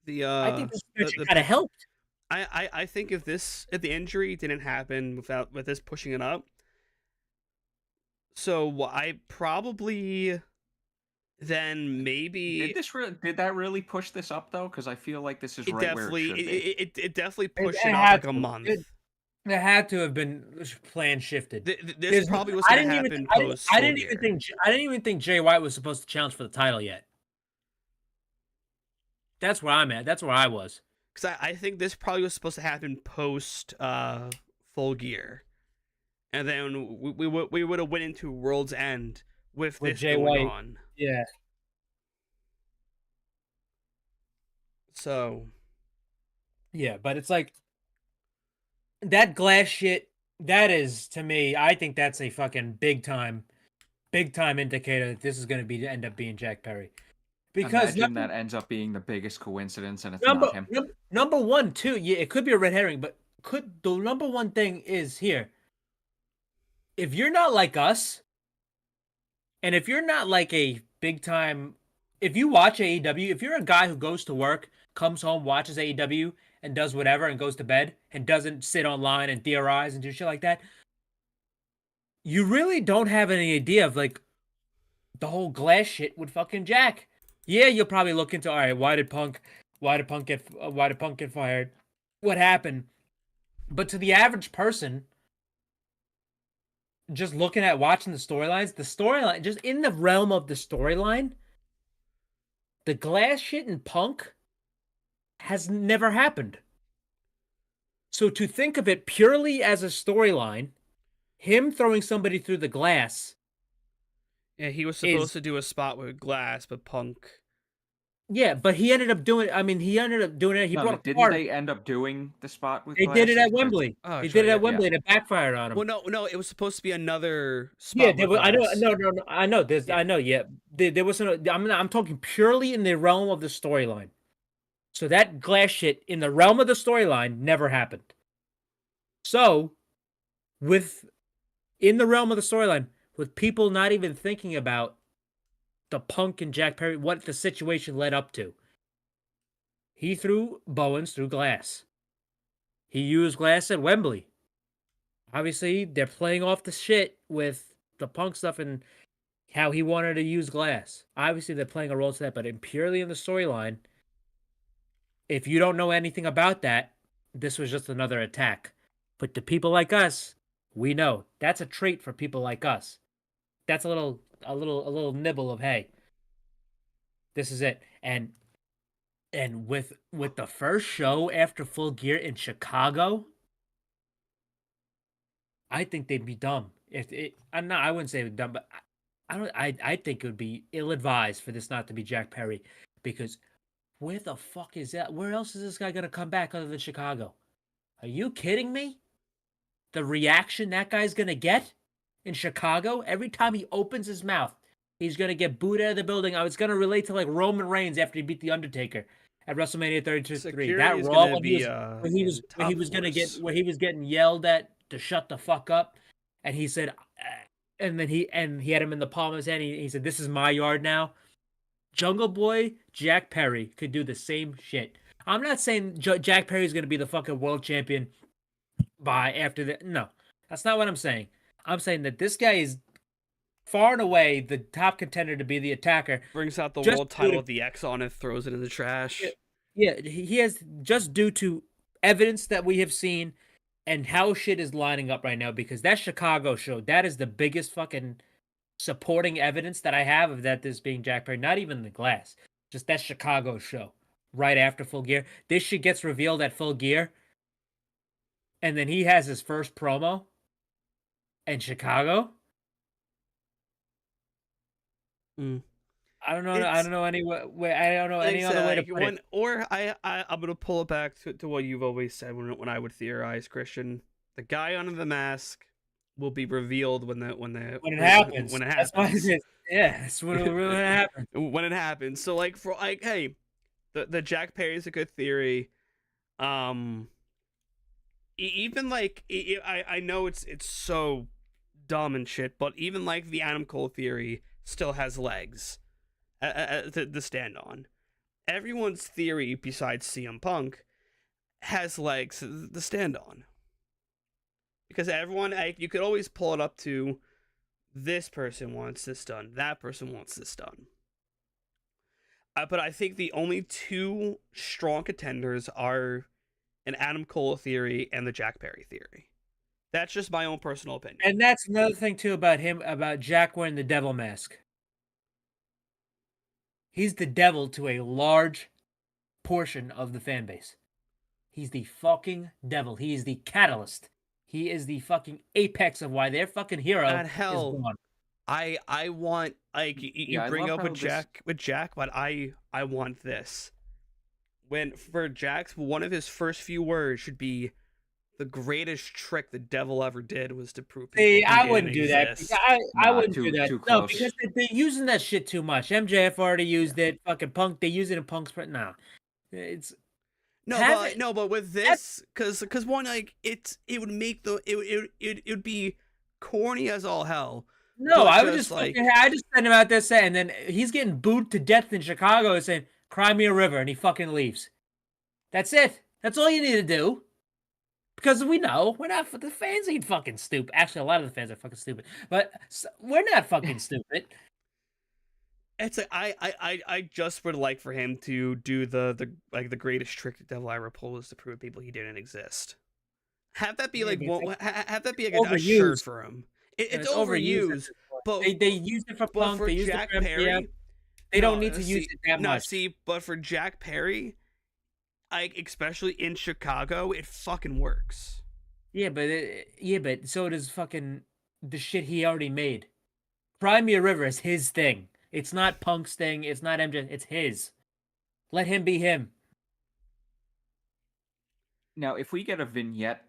I think this kind of helped. I think if the injury didn't happen with this pushing it up, so I probably then maybe did that really push this up though? Because I feel like this is right where it should be. It definitely pushed it up like a month. It had to have been plan shifted. This probably was going to happen post. I didn't even think Jay White was supposed to challenge for the title yet. That's where I'm at. That's where I was. Because I think this probably was supposed to happen post Full Gear, and then we would have went into World's End with this Jay going White. on. Yeah. So. Yeah, but it's like that glass shit. That is, to me, I think that's a fucking big time indicator that this is going to end up being Jack Perry. Because imagine that ends up being the biggest coincidence, and it's not him. Number one, too, yeah, it could be a red herring, but the number one thing is here. If you're not like us, and if you're not like a big time, if you watch AEW, if you're a guy who goes to work, comes home, watches AEW, and does whatever, and goes to bed, and doesn't sit online and theorize and do shit like that, you really don't have any idea of like the whole glass shit with fucking Jack. Yeah, you'll probably look into, all right, why did Punk get fired? What happened? But to the average person, just looking at watching the storyline, just in the realm of the storyline, the glass shit in Punk has never happened. So to think of it purely as a storyline, him throwing somebody through the glass. Yeah, he was supposed to do a spot with glass, but Punk. Yeah, but he ended up doing it. I mean, he ended up doing it. Didn't they end up doing the spot with glass? They did it at Wembley. Oh, they did it at Wembley, and it backfired on him. Well, no, it was supposed to be another spot. Yeah, I know. No, I know. I know. Yeah, there was. I'm talking purely in the realm of the storyline. So that glass shit in the realm of the storyline never happened. So, in the realm of the storyline, with people not even thinking about the Punk and Jack Perry, what the situation led up to. He threw Bowens through glass. He used glass at Wembley. Obviously, they're playing off the shit with the Punk stuff and how he wanted to use glass. Obviously, they're playing a role to that, but purely in the storyline, if you don't know anything about that, this was just another attack. But to people like us, we know that's a trait for people like us. That's a little nibble of, hey, this is it. And with the first show after Full Gear in Chicago, I think they'd be dumb. I wouldn't say dumb, but I think it would be ill-advised for this not to be Jack Perry, because where the fuck is that? Where else is this guy gonna come back other than Chicago? Are you kidding me? The reaction that guy's gonna get in Chicago, every time he opens his mouth, he's going to get booed out of the building. I was going to relate to like Roman Reigns after he beat The Undertaker at WrestleMania 32-3. That Raw when he was getting yelled at to shut the fuck up, and he said, and then he had him in the palm of his hand. He said, "This is my yard now." Jungle Boy Jack Perry could do the same shit. I'm not saying Jack Perry is going to be the fucking world champion by after that. No, that's not what I'm saying. I'm saying that this guy is far and away the top contender to be the attacker. Brings out the world title with the X on it, throws it in the trash. Yeah, he has, just due to evidence that we have seen and how shit is lining up right now, because that Chicago show, that is the biggest fucking supporting evidence that I have of that this being Jack Perry. Not even the glass. Just that Chicago show right after Full Gear. This shit gets revealed at Full Gear, and then he has his first promo in Chicago. I don't know. I don't know any way. I don't know any other way to put it. Or I'm gonna pull it back to what you've always said when I would theorize, Christian. The guy under the mask will be revealed when it happens. When it happens. That's why it is. Yeah, it's when it really happens. When it happens. So like for like, hey, the Jack Perry is a good theory. Even like I know it's so dumb and shit, but even like the Adam Cole theory still has legs to stand on. Everyone's theory besides CM Punk has legs to stand on. Because everyone, you could always pull it up to this person wants this done, that person wants this done. But I think the only two strong contenders are an Adam Cole theory and the Jack Perry theory. That's just my own personal opinion. And that's another thing too about Jack wearing the devil mask. He's the devil to a large portion of the fan base. He's the fucking devil. He is the catalyst. He is the fucking apex of why their fucking hero is gone. I want, like, you bring up with Jack, but I want this. For Jack's, one of his first few words should be, the greatest trick the devil ever did was to prove people I wouldn't do that. I wouldn't do that. No, because they're using that shit too much. MJF already used it. Fucking Punk, they use it in Punk's. No, it's but with this, because one, like, it would make it would be corny as all hell. No, I would just like I just send him out there saying, and then he's getting booed to death in Chicago saying, "Cry me a river," and he fucking leaves. That's it. That's all you need to do. Because we know we're not, the fans ain't fucking stupid. Actually, a lot of the fans are fucking stupid, but we're not fucking stupid. It's like I just would like for him to do the greatest trick the devil ever pulled is to prove people he didn't exist. Have that be like a shirt for him. It's overused, but they use it for Punk. They use Jack it for Perry. They don't need to use it that much. But for Jack Perry, especially in Chicago, it fucking works. Yeah, but so does fucking the shit he already made. Cry Me a River is his thing. It's not Punk's thing. It's not MJ. It's his. Let him be him. Now, if we get a vignette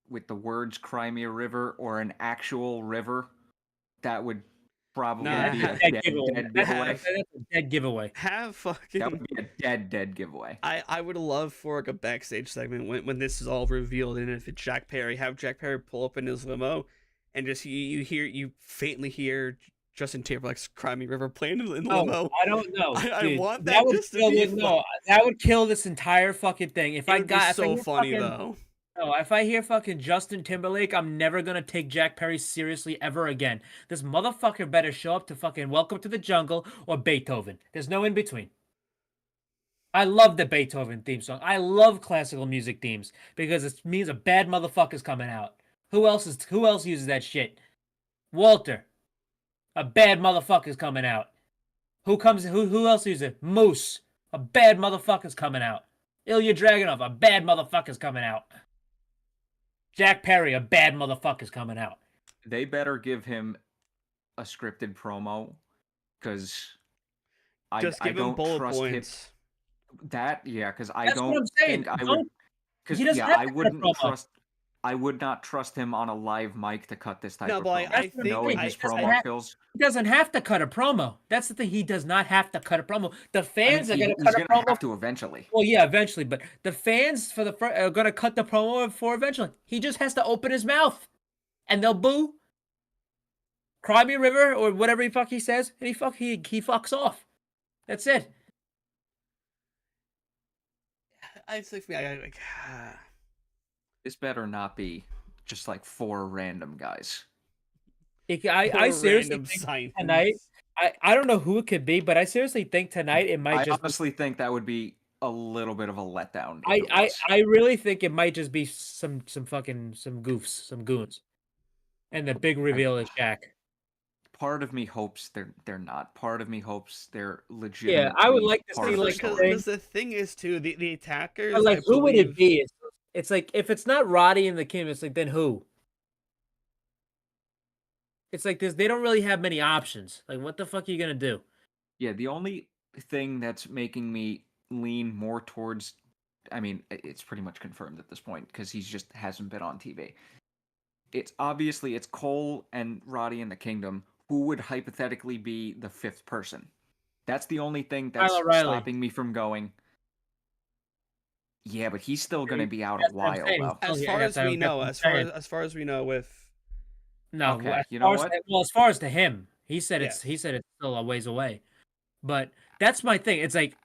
with the words "Cry Me a River" or an actual river, that would probably be a dead giveaway. That's a dead giveaway. That would be a dead giveaway. I would love for like a backstage segment when this is all revealed, and if it's Jack Perry, have Jack Perry pull up in his limo, and just you faintly hear Justin Timberlake's "Cry Me River" playing in the limo. I don't know. I want that just to be that would kill this entire fucking thing. If it would be so funny though. No, if I hear fucking Justin Timberlake, I'm never gonna take Jack Perry seriously ever again. This motherfucker better show up to fucking Welcome to the Jungle or Beethoven. There's no in between. I love the Beethoven theme song. I love classical music themes because it means a bad motherfucker's coming out. Who else uses that shit? Walter. A bad motherfucker's coming out. Who else uses it? Moose. A bad motherfucker's coming out. Ilya Dragunov. A bad motherfucker's coming out. Jack Perry, a bad motherfucker's coming out. They better give him a scripted promo, because I don't trust him. Because I don't think I would. Because I would not trust him on a live mic to cut this type of promo. I think his promo kills. He doesn't have to cut a promo. That's the thing. He does not have to cut a promo. The fans are going to cut a promo. He's going to have to eventually. Well, yeah, eventually. But the fans are going to cut the promo for eventually. He just has to open his mouth, and they'll boo. Cry Me a River or whatever he says, and he fucks off. That's it. This better not be just like 4 random guys. I seriously think tonight, I don't know who it could be, but I seriously think tonight it might I honestly think that would be a little bit of a letdown. I really think it might just be some goofs, some goons. And the big reveal is Shaq. Part of me hopes they're not. Part of me hopes they're legit. Yeah, I would like to see because the thing is too the attackers. But like, who would it be? It's like, if it's not Roddy and the Kim, it's like, then who? It's like this. They don't really have many options. Like, what the fuck are you gonna do? Yeah, the only thing that's making me lean more towards, I mean, it's pretty much confirmed at this point because he's just hasn't been on TV. It's Cole and Roddy in the Kingdom. Who would hypothetically be the fifth person? That's the only thing that's stopping me from going. Yeah, but he's still going to be out a while, though. As far as we know, as far as we know, with no, okay, you know what? Well, as far as to him, he said it's still a ways away. But that's my thing. It's like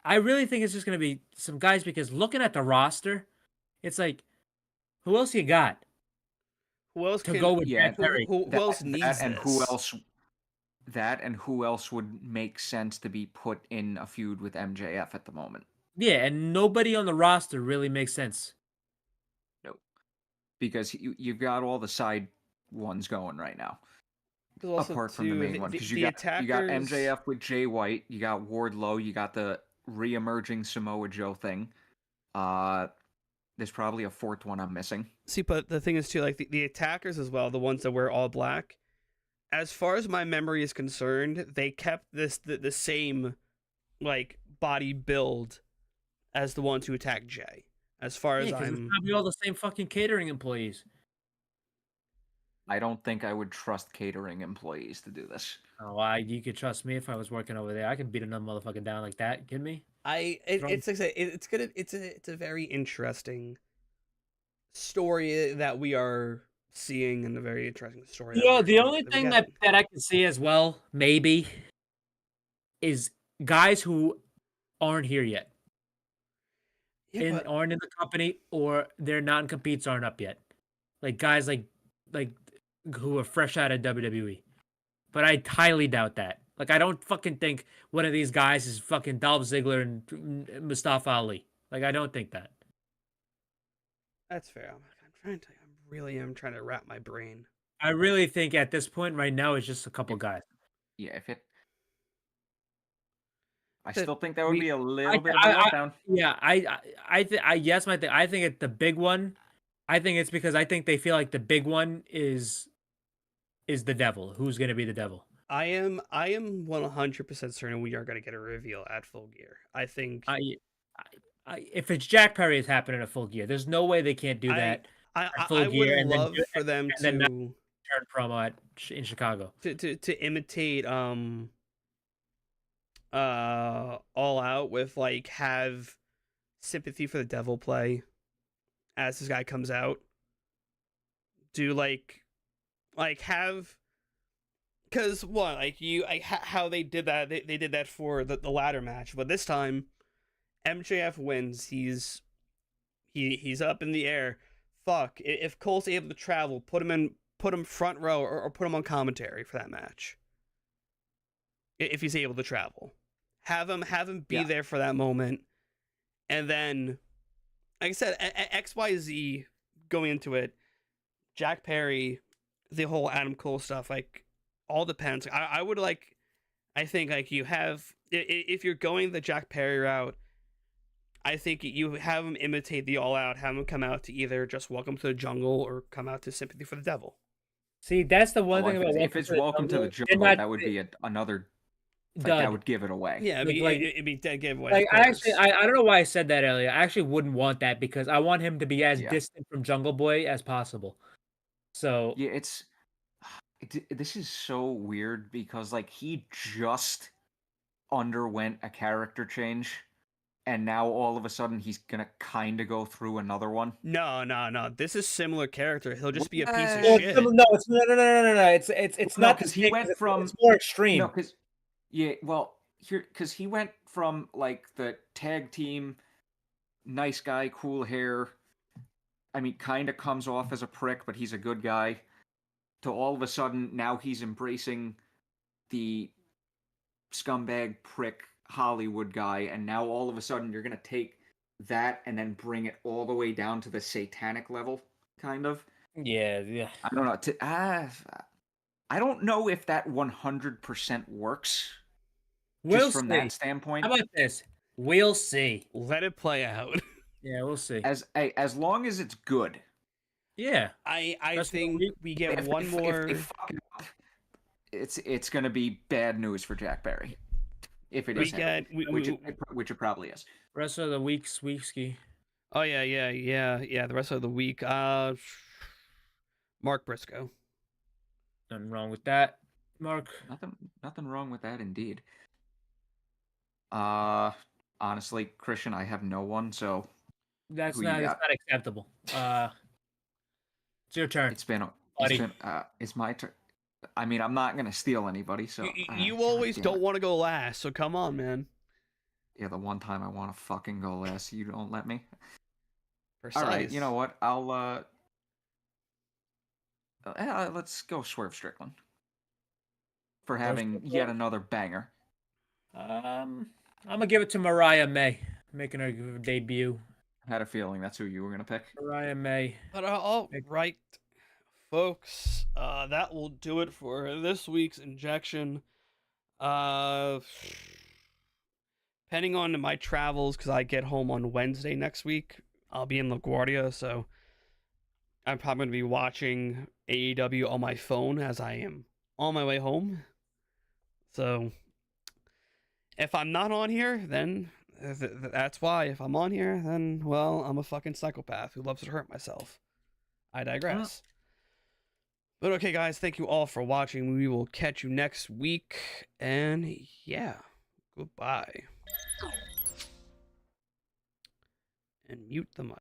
I really think it's just going to be some guys because looking at the roster, it's like who else you got? Who else to go with? Yeah, who else needs that, and this? who else? That and who else would make sense to be put in a feud with MJF at the moment? Yeah, and nobody on the roster really makes sense. Nope. Because you've got all the side ones going right now. Apart from the main one. Because you got MJF with Jay White, you got Wardlow, you got the re-emerging Samoa Joe thing. There's probably a fourth one I'm missing. See, but the thing is too, like the attackers as well, the ones that wear all black. As far as my memory is concerned, they kept the same like body build as the ones who attacked Jay. As far as it's probably all the same fucking catering employees. I don't think I would trust catering employees to do this. Oh, you could trust me if I was working over there. I can beat another motherfucker down like that. Kidding me? It's a very interesting story that we are seeing, and a very interesting story. Yeah, the only thing that I can see as well, maybe, is guys who aren't here yet. Aren't in the company, or their non-competes aren't up yet. Like guys like who are fresh out of WWE. But I highly doubt that. Like I don't fucking think one of these guys is fucking Dolph Ziggler and Mustafa Ali. Like I don't think that. That's fair. I'm trying to wrap my brain. I really think at this point right now it's just a couple guys. Yeah, I still think that would be a little bit of a letdown. Yeah, yes, my thing. I think it's the big one. I think it's because I think they feel like the big one is the devil. Who's going to be the devil? I am 100% certain we are going to get a reveal at Full Gear. I think if it's Jack Perry is happening at Full Gear, there's no way they can't do that. I would love for them to turn promo in Chicago to imitate All Out with like have Sympathy for the Devil play as this guy comes out. Do like have, because what, like how they did that, they did that for the ladder match, but this time MJF wins. He's up in the air. Fuck, if Cole's able to travel, put him front row or put him on commentary for that match. If he's able to travel, have him be there for that moment, and then, like I said, XYZ going into it, Jack Perry, the whole Adam Cole stuff, like all depends. I think like you have, if you're going the Jack Perry route, I think you have him imitate the All Out, have him come out to either just Welcome to the Jungle or come out to Sympathy for the Devil. See, that's the one thing about if it's Welcome to the Jungle, that would be another. That would give it away. Yeah, it'd be dead giveaway. Like I don't know why I said that earlier. I actually wouldn't want that because I want him to be as distant from Jungle Boy as possible. So yeah, this is so weird because like he just underwent a character change, and now all of a sudden he's gonna kind of go through another one. No. This is similar character. He'll just be a piece of shit. No. It's not because he went from. It's more extreme. No, because. Yeah, well, because he went from, like, the tag team, nice guy, cool hair, I mean, kind of comes off as a prick, but he's a good guy, to all of a sudden, now he's embracing the scumbag, prick, Hollywood guy, and now all of a sudden you're going to take that and then bring it all the way down to the satanic level, kind of. Yeah. I don't know. I don't know if that 100% works. We'll from see. That standpoint. How about this? We'll see. Let it play out. Yeah, we'll see. As long as it's good. Yeah. I think we get one more. If they fuck it up, it's gonna be bad news for Jack Perry. if it is heavy, which it probably is. Rest of the week, Sweeksky. Oh yeah. The rest of the week, Mark Briscoe. Nothing wrong with that, Mark. Nothing wrong with that, indeed. Honestly, Christian, I have no one, so that's not acceptable. It's your turn. It's my turn. I mean, I'm not gonna steal anybody, so you always don't want to go last, so come on, man. Yeah, the one time I want to fucking go last, you don't let me. Precise. All right, you know what? Let's go Swerve Strickland for having yet another banger. I'm gonna give it to Mariah May, making her debut. I had a feeling that's who you were gonna pick. Mariah May. But all right, folks, that will do it for this week's injection. Depending on my travels, because I get home on Wednesday next week, I'll be in LaGuardia, so I'm probably going to be watching AEW on my phone as I am on my way home. So if I'm not on here, then that's why. If I'm on here, then, well, I'm a fucking psychopath who loves to hurt myself. I digress. But okay, guys, thank you all for watching. We will catch you next week. And yeah, goodbye. And mute the mic.